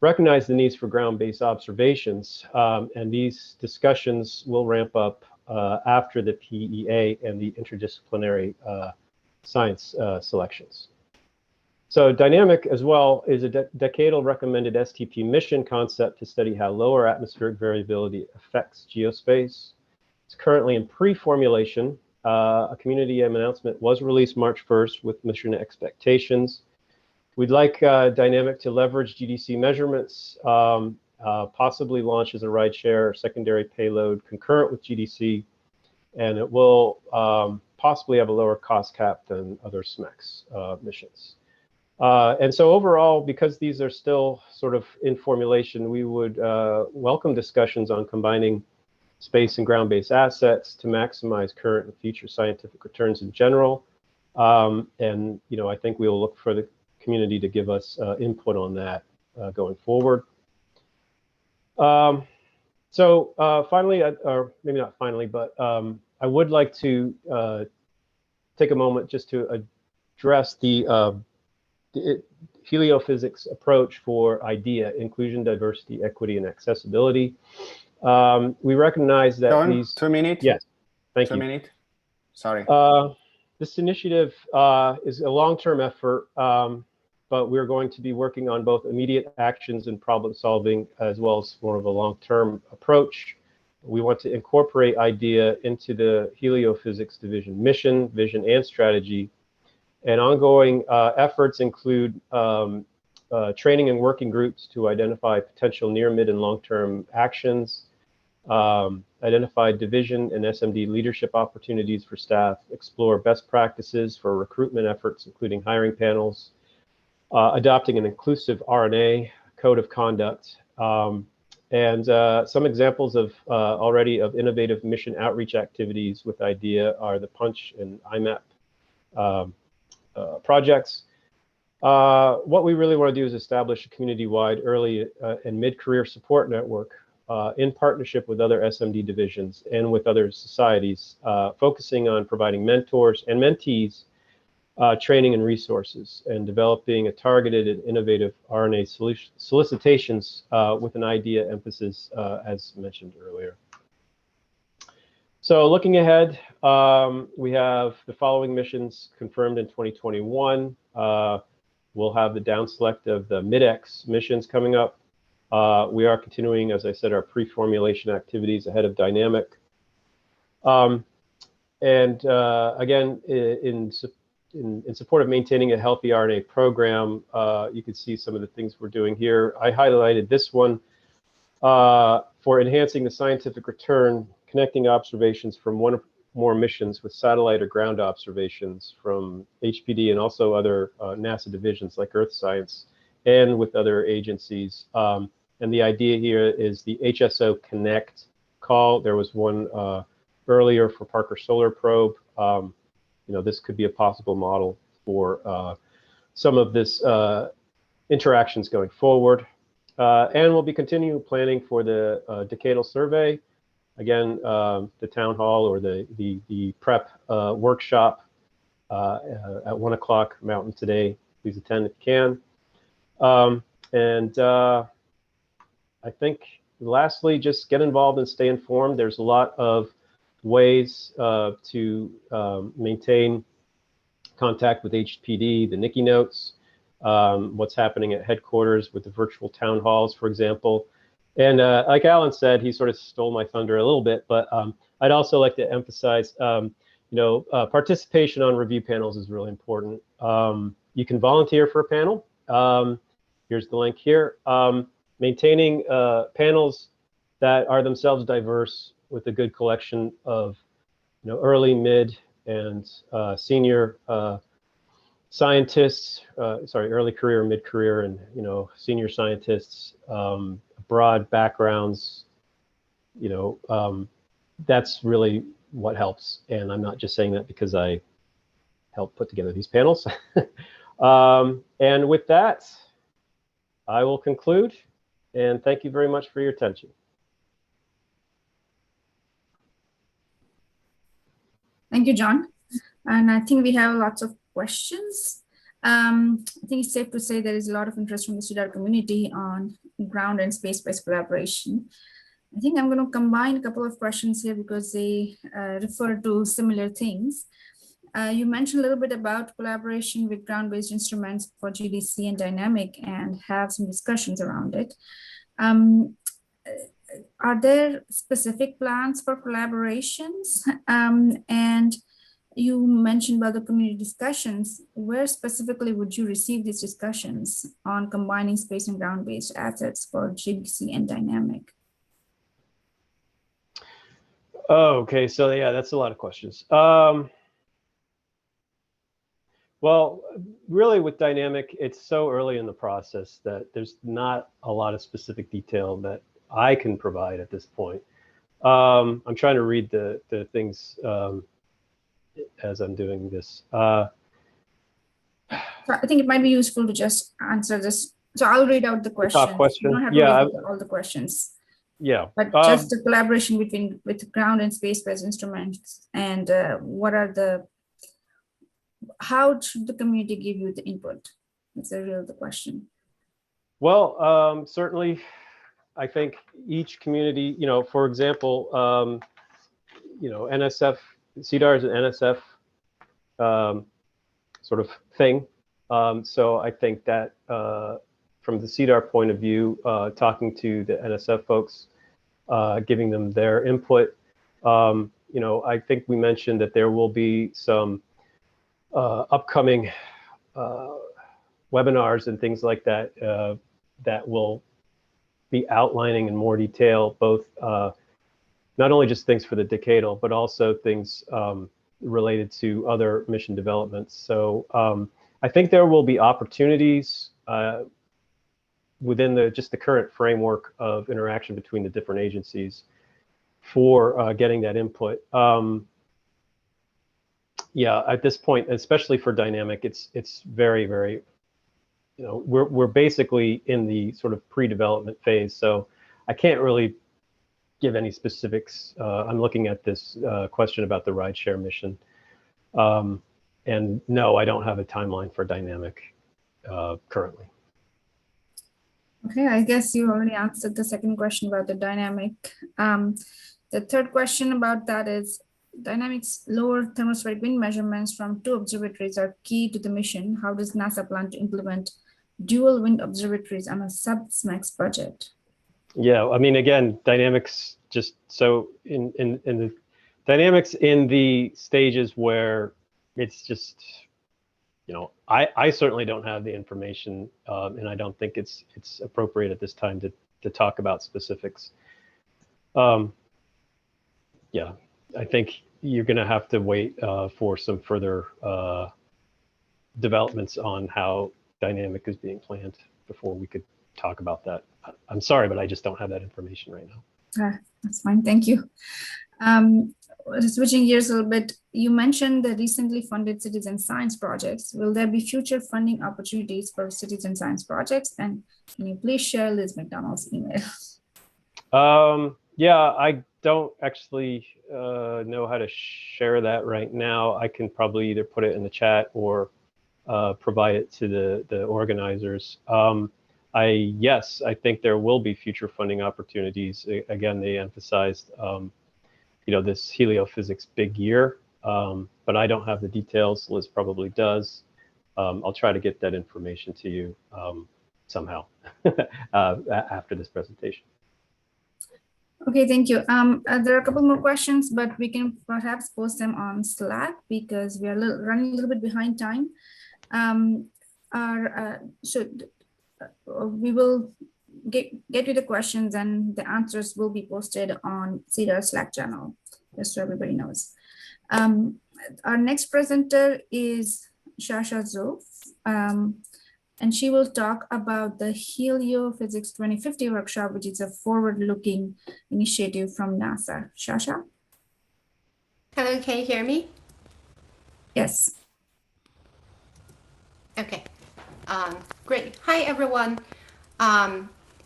recognized the needs for ground-based observations, and these discussions will ramp up after the PEA and the interdisciplinary science selections. So dynamic as well is a decadal recommended STP mission concept to study how lower atmospheric variability affects geospace. It's currently in pre-formulation. A community announcement was released March 1st with mission expectations. We'd like dynamic to leverage GDC measurements, possibly launch as a rideshare secondary payload concurrent with GDC, and it will possibly have a lower cost cap than other SMEX missions. And so overall, because these are still sort of in formulation, we would welcome discussions on combining space and ground-based assets to maximize current and future scientific returns in general. And I think we will look for the community to give us input on that going forward. So finally, or maybe not finally, but I would like to take a moment just to address the heliophysics approach for IDEA, inclusion, diversity, equity, and accessibility. We recognize that John, these— 2 minutes. Yes, thank you. 2 minutes. Sorry. This initiative is a long-term effort, but we're going to be working on both immediate actions and problem solving, as well as more of a long-term approach. we want to incorporate IDEA into the Heliophysics Division mission, vision, and strategy. And ongoing efforts include training and working groups to identify potential near, mid, and long-term actions, identify division and SMD leadership opportunities for staff, explore best practices for recruitment efforts, including hiring panels, adopting an inclusive RNA code of conduct, and some examples of already of innovative mission outreach activities with IDEA are the PUNCH and IMAP projects. What we really want to do is establish a community-wide early and mid-career support network in partnership with other SMD divisions and with other societies, focusing on providing mentors and mentees training and resources, and developing a targeted and innovative RNA solicitations with an IDEA emphasis, as mentioned earlier. So looking ahead, we have the following missions confirmed in 2021. We'll have the down select of the MidX missions coming up. We are continuing, as I said, our pre-formulation activities ahead of dynamic. Again, in support of maintaining a healthy RNA program, you can see some of the things we're doing here. I highlighted this one for enhancing the scientific return, connecting observations from one or more missions with satellite or ground observations from HPD and also other NASA divisions like Earth Science and with other agencies. And the idea here is the HSO Connect call. There was one earlier for Parker Solar Probe. You know, this could be a possible model for some of this interactions going forward. And we'll be continuing planning for the decadal survey. Again, the town hall or the prep workshop at 1 o'clock Mountain today. Please attend if you can. I think lastly, just get involved and stay informed. There's a lot of ways to maintain contact with HPD, the Nikki notes, what's happening at headquarters with the virtual town halls, for example. And like Alan said, he sort of stole my thunder a little bit, but I'd also like to emphasize, participation on review panels is really important. You can volunteer for a panel. Here's the link here. Maintaining panels that are themselves diverse with a good collection of, early, mid, and senior scientists, early career, mid-career, and, senior scientists, broad backgrounds, that's really what helps. And I'm not just saying that because I helped put together these panels. And with that, I will conclude. And thank you very much for your attention. Thank you, John. And I think we have lots of questions. I think it's safe to say there is a lot of interest from the CEDAR community on ground and space-based collaboration. I think I'm going to combine a couple of questions here because they refer to similar things. You mentioned a little bit about collaboration with ground-based instruments for GDC and dynamic and have some discussions around it. Are there specific plans for collaborations? And you mentioned about the community discussions. Where specifically would you receive these discussions on combining space and ground-based assets for GDC and dynamic? Oh, okay. So yeah, that's a lot of questions. Well, really with dynamic, it's so early in the process that there's not a lot of specific detail that I can provide at this point. I'm trying to read the things as I'm doing this. So I think it might be useful to just answer this. So I'll read out the questions. Top question. You don't have to Yeah, read all the questions. Yeah. But just the collaboration with ground and space-based instruments, and how should the community give you the input? That's the question. Well, certainly, I think each community, for example, NSF, CEDAR is an NSF sort of thing. So I think that from the CEDAR point of view, talking to the NSF folks, giving them their input. You know, I think we mentioned that there will be some upcoming webinars and things like that that will be outlining in more detail both not only just things for the decadal, but also things related to other mission developments. So I think there will be opportunities within just the current framework of interaction between the different agencies for getting that input. Yeah, at this point, especially for dynamic, it's very, very, you know, we're basically in the sort of pre-development phase. So I can't really give any specifics. I'm looking at this question about the rideshare mission. And no, I don't have a timeline for dynamic currently. Okay, I guess you already answered the second question about the dynamic. The third question about that is, dynamics lower thermospheric wind measurements from 2 observatories are key to the mission. How does NASA plan to implement dual wind observatories on a sub-SMEX budget? Yeah, I mean, again, dynamics just so in the dynamics in the stages where it's just, you know, I certainly don't have the information, and I don't think it's appropriate at this time to talk about specifics. Yeah, I think you're going to have to wait for some further developments on how dynamic is being planned before we could talk about that. I'm sorry, but I just don't have that information right now. That's fine, thank you. Switching gears a little bit, you mentioned the recently funded citizen science projects. Will there be future funding opportunities for citizen science projects? And can you please share Liz McDonald's email? Yeah, I don't actually know how to share that right now. I can probably either put it in the chat or provide it to the organizers. Yes, I think there will be future funding opportunities. Again, they emphasized, you know, this heliophysics big year, but I don't have the details. Liz probably does. I'll try to get that information to you somehow after this presentation. Okay, thank you. There are a couple more questions, but we can perhaps post them on Slack because we are running a little bit behind time. We will get you the questions and the answers will be posted on CEDAR Slack channel, just so everybody knows. Our next presenter is Shasha Zof, and she will talk about the Heliophysics 2050 workshop, which is a forward-looking initiative from NASA. Shasha? Hello, can you hear me? Yes. Okay, great. Hi, everyone.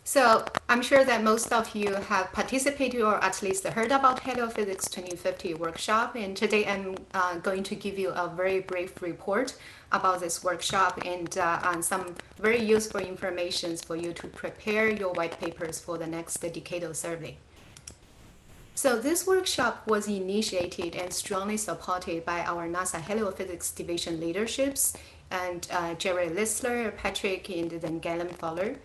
So I'm sure that most of you have participated or at least heard about Heliophysics 2050 workshop. And today I'm going to give you a very brief report about this workshop and on some very useful information for you to prepare your white papers for the next decadal survey. So this workshop was initiated and strongly supported by our NASA Heliophysics Division leaderships and Jerry Lissler, Patrick, and then Galen Fowler.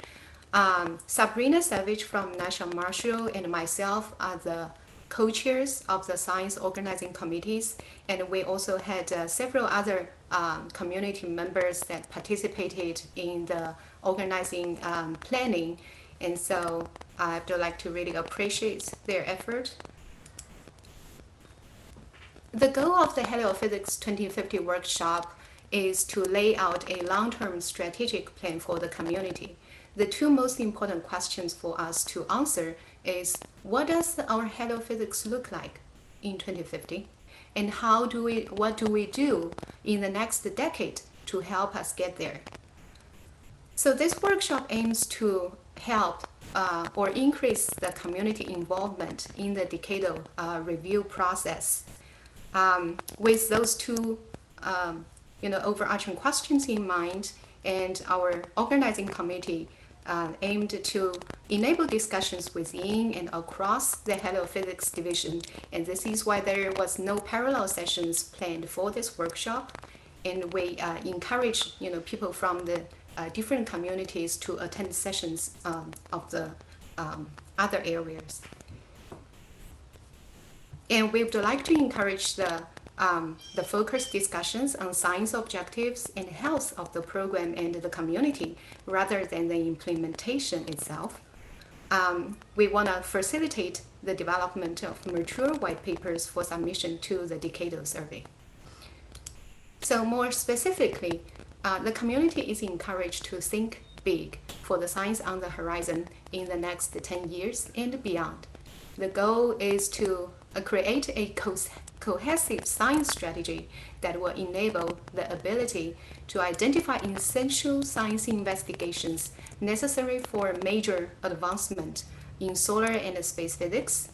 Sabrina Savage from National Marshall and myself are the co-chairs of the science organizing committees, and we also had several other community members that participated in the organizing planning, and so I would like to really appreciate their effort. The goal of the Heliophysics 2050 workshop is to lay out a long-term strategic plan for the community. The two most important questions for us to answer is, what does our heliophysics look like in 2050? And what do we do in the next decade to help us get there? So this workshop aims to help or increase the community involvement in the decadal review process. With those two overarching questions in mind, and our organizing committee aimed to enable discussions within and across the Heliophysics division, and this is why there was no parallel sessions planned for this workshop, and we encourage people from the different communities to attend sessions of the other areas. And we would like to encourage the focused discussions on science objectives and health of the program and the community rather than the implementation itself. We want to facilitate the development of mature white papers for submission to the decadal survey. So more specifically, the community is encouraged to think big for the science on the horizon in the next 10 years and beyond. The goal is to create a cohesive science strategy that will enable the ability to identify essential science investigations necessary for major advancement in solar and space physics,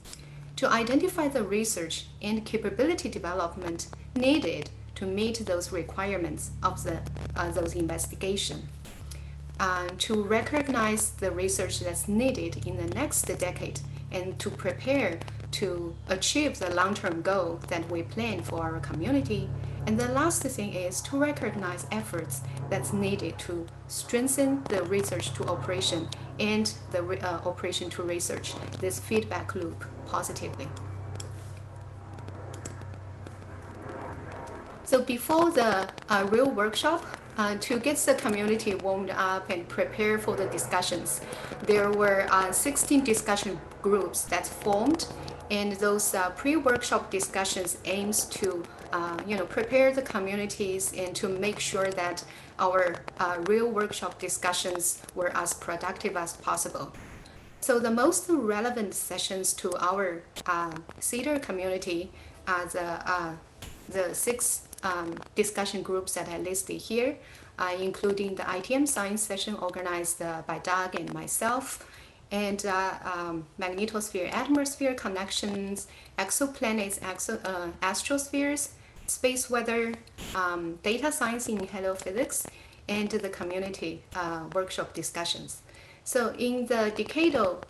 to identify the research and capability development needed to meet those requirements of those investigations, to recognize the research that's needed in the next decade, and to prepare to achieve the long-term goal that we plan for our community. And the last thing is to recognize efforts that's needed to strengthen the research to operation and the operation to research, this feedback loop positively. So before the real workshop, to get the community warmed up and prepare for the discussions, there were 16 discussion groups that formed, and those pre-workshop discussions aims to prepare the communities and to make sure that our real workshop discussions were as productive as possible. So the most relevant sessions to our CEDAR community are the 6 discussion groups that I listed here, including the ITM science session organized by Doug and myself, and magnetosphere-atmosphere connections, exoplanets, astrospheres, space weather, data science in heliophysics, and the community workshop discussions. So in the decadal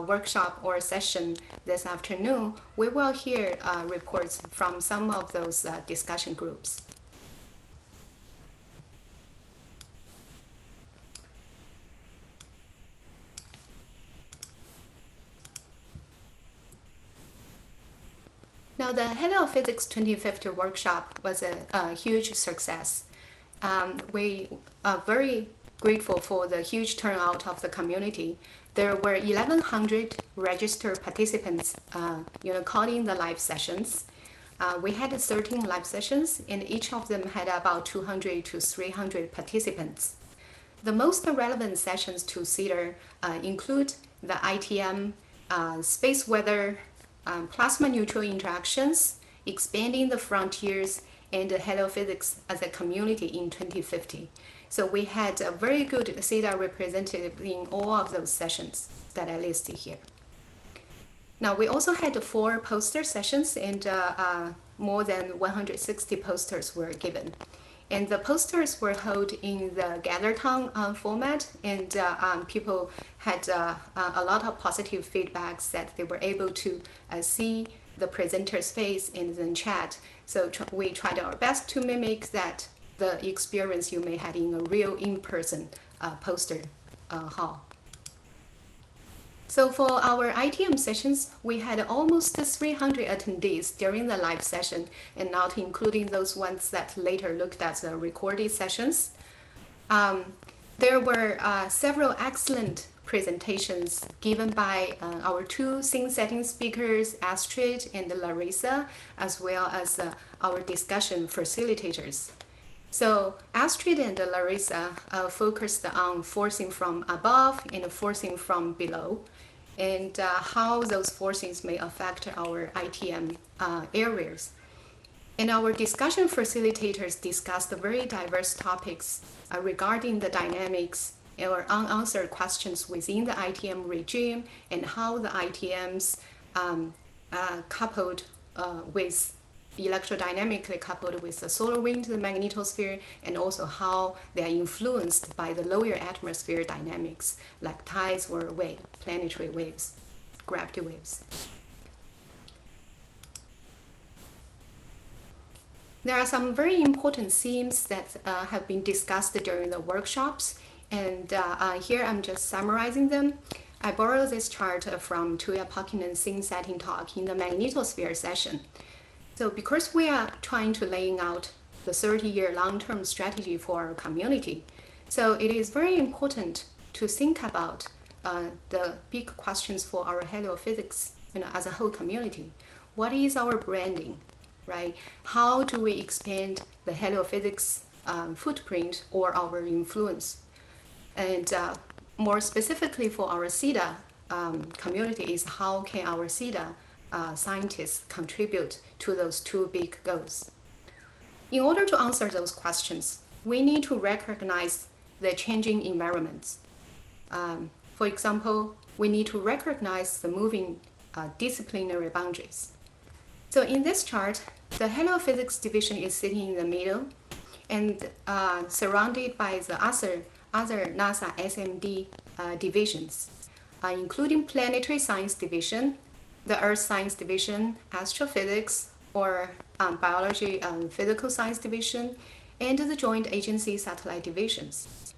workshop or session this afternoon, we will hear reports from some of those discussion groups. Now, the Heliophysics 2050 workshop was a huge success. We are very grateful for the huge turnout of the community. There were 1,100 registered participants, calling the live sessions. We had 13 live sessions, and each of them had about 200 to 300 participants. The most relevant sessions to CEDAR include the ITM, space weather, plasma neutral interactions, expanding the frontiers, and heliophysics as a community in 2050. So we had a very good CEDAR representative in all of those sessions that I listed here. Now, we also had 4 poster sessions, and more than 160 posters were given. And the posters were held in the gather town format, and people had a lot of positive feedbacks that they were able to see the presenter's face and then chat. So we tried our best to mimic that, the experience you may have in a real in-person poster hall. So for our ITM sessions, we had almost 300 attendees during the live session, and not including those ones that later looked at the recorded sessions. There were several excellent presentations given by our 2 scene-setting speakers, Astrid and Larissa, as well as our discussion facilitators. So Astrid and Larissa focused on forcing from above and forcing from below, and how those forcings may affect our ITM areas. And our discussion facilitators discussed very diverse topics regarding the dynamics or unanswered questions within the ITM regime, and how the ITMs coupled with electrodynamically coupled with the solar wind, the magnetosphere, and also how they are influenced by the lower atmosphere dynamics like tides or planetary waves, gravity waves. There are some very important themes that have been discussed during the workshops, and here I'm just summarizing them. I borrowed this chart from Tuya Parkinen's scene setting talk in the magnetosphere session. So because we are trying to laying out the 30-year long-term strategy for our community, so it is very important to think about the big questions for our heliophysics, as a whole community. What is our branding, right? How do we expand the heliophysics footprint or our influence? And more specifically for our CEDAR community is how can our CEDAR scientists contribute to those two big goals? In order to answer those questions, we need to recognize the changing environments. For example, we need to recognize the moving disciplinary boundaries. So in this chart, the heliophysics division is sitting in the middle and surrounded by the other NASA SMD divisions, including Planetary Science Division, the Earth Science Division, Astrophysics, or Biology and Physical Science Division, and the Joint Agency Satellite Divisions.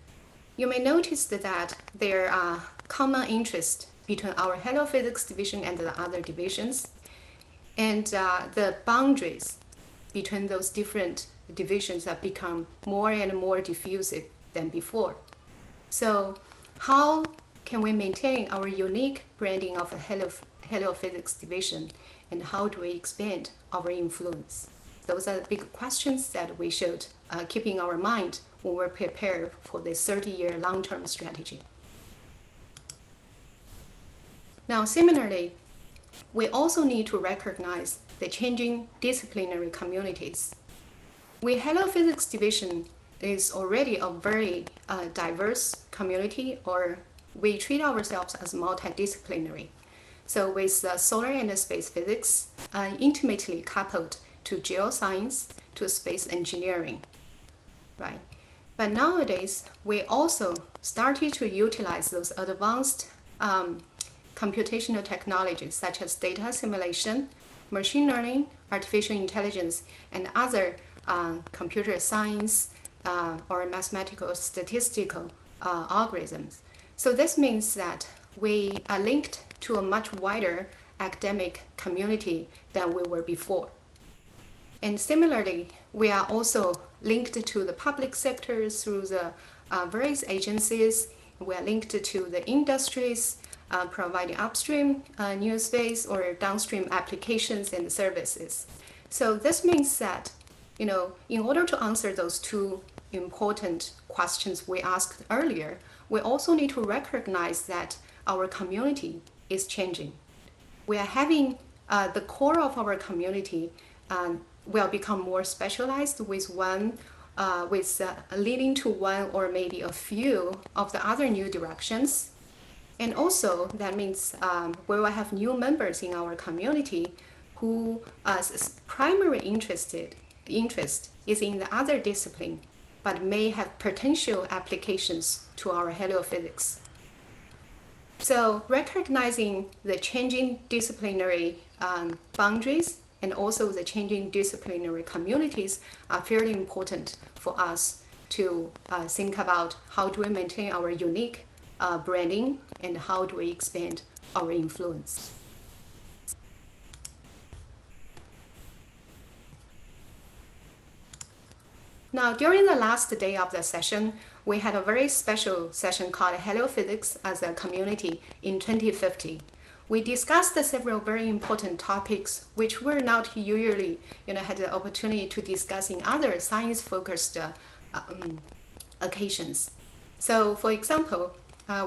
You may notice that there are common interests between our heliophysics division and the other divisions, and the boundaries between those different divisions have become more and more diffusive than before. So how can we maintain our unique branding of a heliophysics division, and how do we expand our influence? Those are the big questions that we should keep in our mind when we're prepared for this 30-year long-term strategy. Now, similarly, we also need to recognize the changing disciplinary communities. We heliophysics division is already a very diverse community, or we treat ourselves as multidisciplinary. So with solar and space physics intimately coupled to geoscience, to space engineering, right? But nowadays, we also started to utilize those advanced computational technologies such as data assimilation, machine learning, artificial intelligence, and other computer science or mathematical or statistical algorithms. So this means that we are linked to a much wider academic community than we were before. And similarly, we are also linked to the public sector through the various agencies. We are linked to the industries providing upstream new space or downstream applications and services. So this means that, in order to answer those two important questions we asked earlier, we also need to recognize that our community is changing. We are having the core of our community will become more specialized with leading to one or maybe a few of the other new directions. And also that means we will have new members in our community who primary interest is in the other discipline, but may have potential applications to our heliophysics. So recognizing the changing disciplinary boundaries and also the changing disciplinary communities are fairly important for us to think about how do we maintain our unique branding and how do we expand our influence. Now, during the last day of the session, we had a very special session called Heliophysics as a Community in 2050. We discussed several very important topics which were not usually had the opportunity to discuss in other science-focused occasions. So, for example,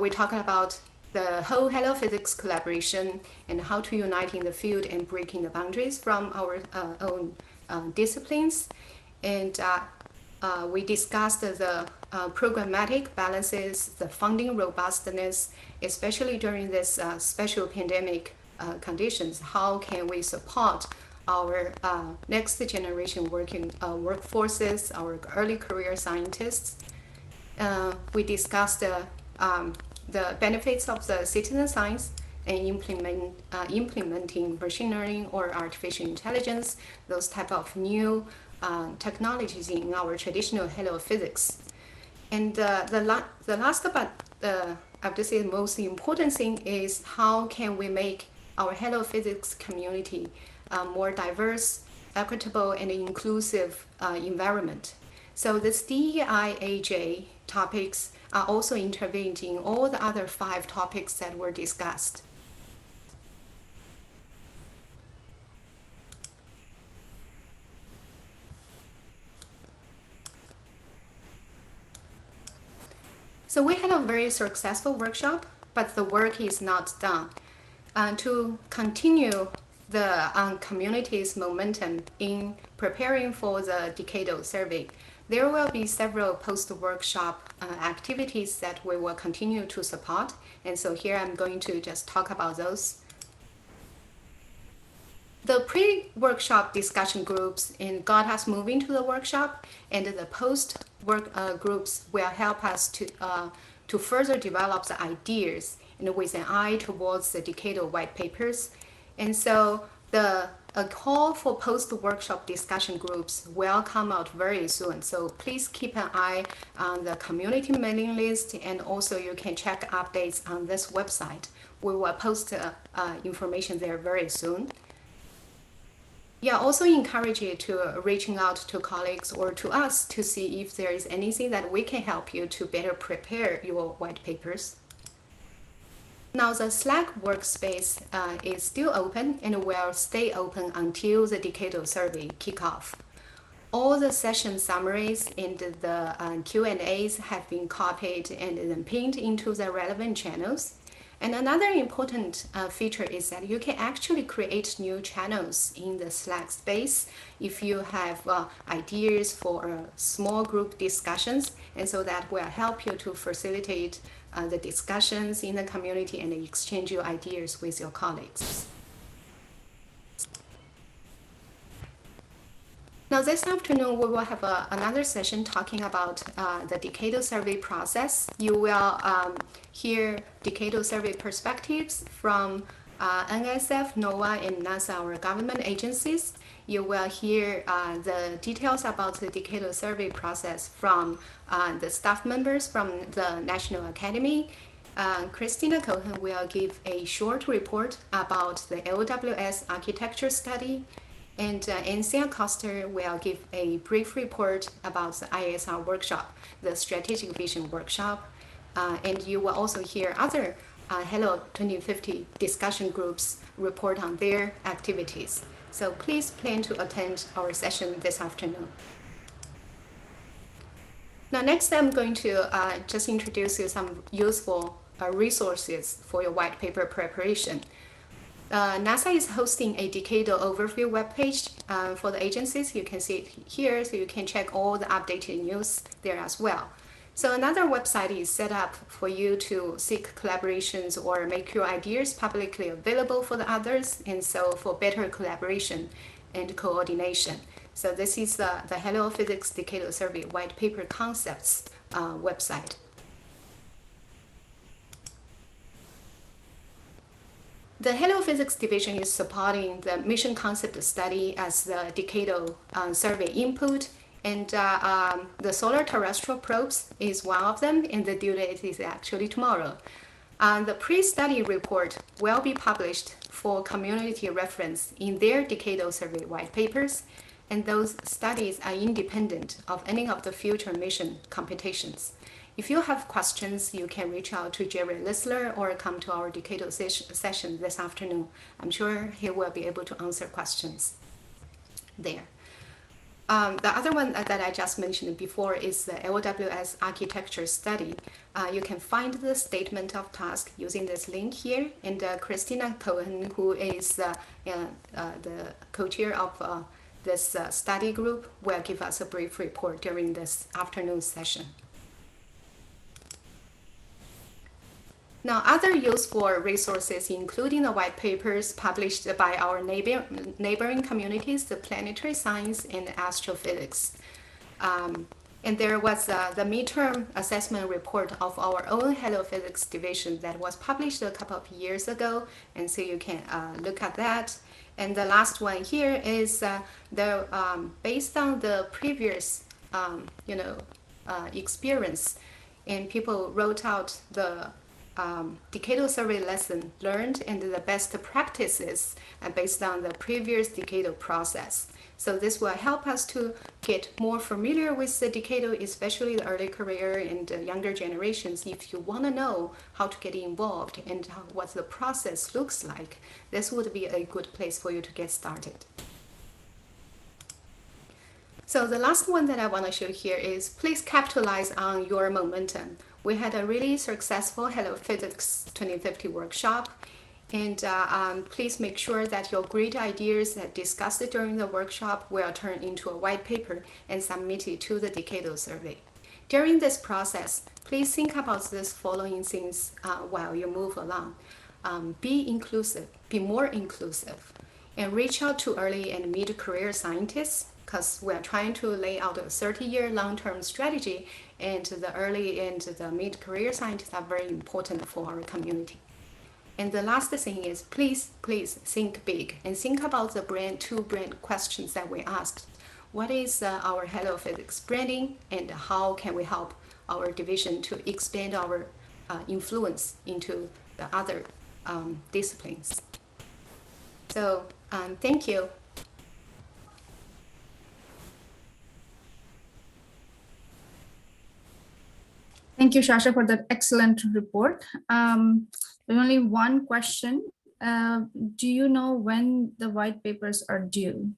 we talked about the whole heliophysics collaboration and how to unite in the field and breaking the boundaries from our own disciplines. And we discussed the programmatic balances, the funding robustness, especially during this special pandemic conditions. How can we support our next generation working workforces, our early career scientists? We discussed the benefits of the citizen science and implementing machine learning or artificial intelligence, those type of new technologies in our traditional heliophysics. And the last but I have to say the most important thing is how can we make our Hello Physics community a more diverse, equitable, and inclusive environment. So this DEIAJ topics are also intervened in all the other 5 topics that were discussed. So we had a very successful workshop, but the work is not done. To continue the community's momentum in preparing for the decadal survey, there will be several post-workshop activities that we will continue to support. And so here I'm going to just talk about those. The pre-workshop discussion groups got us moving to the workshop, and the post-work groups will help us to further develop the ideas and with an eye towards the decadal white papers. And so a call for post-workshop discussion groups will come out very soon. So please keep an eye on the community mailing list, and also you can check updates on this website. We will post information there very soon. Yeah, also encourage you to reaching out to colleagues or to us to see if there is anything that we can help you to better prepare your white papers. Now the Slack workspace is still open and will stay open until the decadal survey kickoff. All the session summaries and the Q&As have been copied and then pinned into the relevant channels. And another important feature is that you can actually create new channels in the Slack space if you have ideas for small group discussions, and so that will help you to facilitate the discussions in the community and exchange your ideas with your colleagues. Now this afternoon, we will have another session talking about the decadal survey process. You will hear decadal survey perspectives from NSF, NOAA, and NASA, our government agencies. You will hear the details about the decadal survey process from the staff members from the National Academy. Christina Cohen will give a short report about the LWS architecture study. And Ansia Coster will give a brief report about the ISR workshop, the Strategic Vision workshop. And you will also hear other Hello 2050 discussion groups report on their activities. So please plan to attend our session this afternoon. Now next I'm going to just introduce you some useful resources for your white paper preparation. NASA is hosting a decadal overview webpage for the agencies. You can see it here, so you can check all the updated news there as well. So another website is set up for you to seek collaborations or make your ideas publicly available for the others, and so for better collaboration and coordination. So this is the Hello Physics Decadal Survey White Paper Concepts website. The Hello Physics Division is supporting the mission concept study as the decadal survey input, and the solar terrestrial probes is one of them, and the due date is actually tomorrow. The pre-study report will be published for community reference in their decadal survey white papers, and those studies are independent of any of the future mission competitions. If you have questions, you can reach out to Jerry Lisler or come to our decadal session this afternoon. I'm sure he will be able to answer questions there. The other one that I just mentioned before is the LWS architecture study. You can find the statement of task using this link here, and Christina Cohen, who is the co-chair of this study group, will give us a brief report during this afternoon session. Now, other useful resources, including the white papers published by our neighboring communities, the planetary science and astrophysics. And there was the midterm assessment report of our own Hello Physics division that was published a couple of years ago, and so you can look at that. And the last one here is based on the previous experience, and people wrote out the decadal survey lesson learned and the best practices based on the previous decadal process. So this will help us to get more familiar with the decadal, especially the early career and younger generations. If you want to know how to get involved and what the process looks like, this would be a good place for you to get started. So the last one that I want to show here is please capitalize on your momentum. We had a really successful Hello Physics 2050 workshop, and please make sure that your great ideas that discussed during the workshop will turn into a white paper and submitted to the decadal survey. During this process, please think about these following things while you move along. Be inclusive, be more inclusive, and reach out to early and mid-career scientists, because we're trying to lay out a 30-year long-term strategy, and the early and the mid-career scientists are very important for our community. And the last thing is, please think big and think about the two brand questions that we asked. What is our Hello Physics branding, and how can we help our division to expand our influence into the other disciplines? So thank you. Thank you, Shasha, for that excellent report. There's only one question. Do you know when the white papers are due?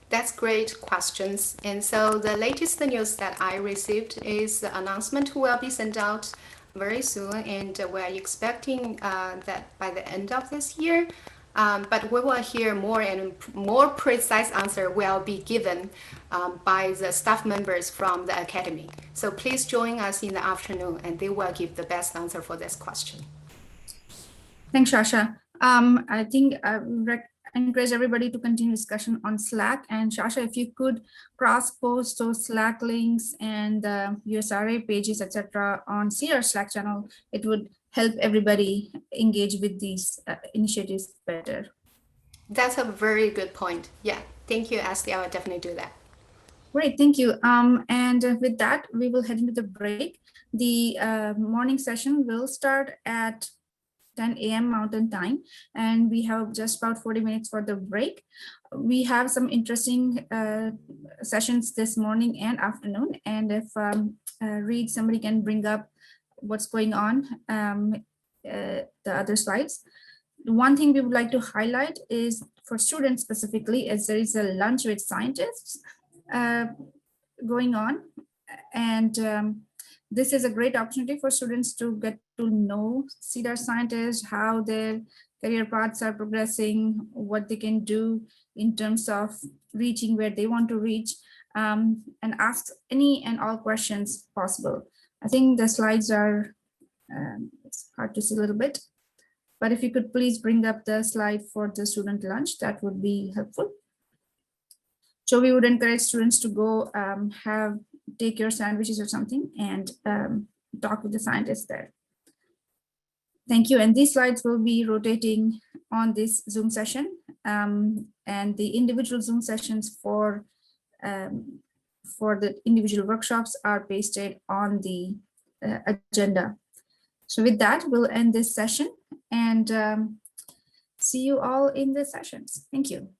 That's great questions. And so the latest news that I received is the announcement will be sent out very soon, and we're expecting that by the end of this year. But we will hear more, and more precise answer will be given by the staff members from the academy. So please join us in the afternoon, and they will give the best answer for this question. Thanks, Shasha. I think I encourage everybody to continue discussion on Slack. And Shasha, if you could cross-post those Slack links and USRA pages, etc., on CEDAR Slack channel, it would help everybody engage with these initiatives better. That's a very good point. Yeah, thank you, Asti. I will definitely do that. Great, thank you. And with that, we will head into the break. The morning session will start at 10 a.m. Mountain Time, and we have just about 40 minutes for the break. We have some interesting sessions this morning and afternoon, and if Reed, somebody can bring up what's going on, the other slides. One thing we would like to highlight is for students specifically, as there is a lunch with scientists going on, and this is a great opportunity for students to get to know CEDAR scientists, how their career paths are progressing, what they can do in terms of reaching where they want to reach, and ask any and all questions possible. I think the slides are, it's hard to see a little bit, but if you could please bring up the slide for the student lunch, that would be helpful. So we would encourage students to go take your sandwiches or something and talk with the scientists there. Thank you. And these slides will be rotating on this Zoom session, and the individual Zoom sessions for the individual workshops are pasted on the agenda. So with that, we'll end this session and see you all in the sessions. Thank you.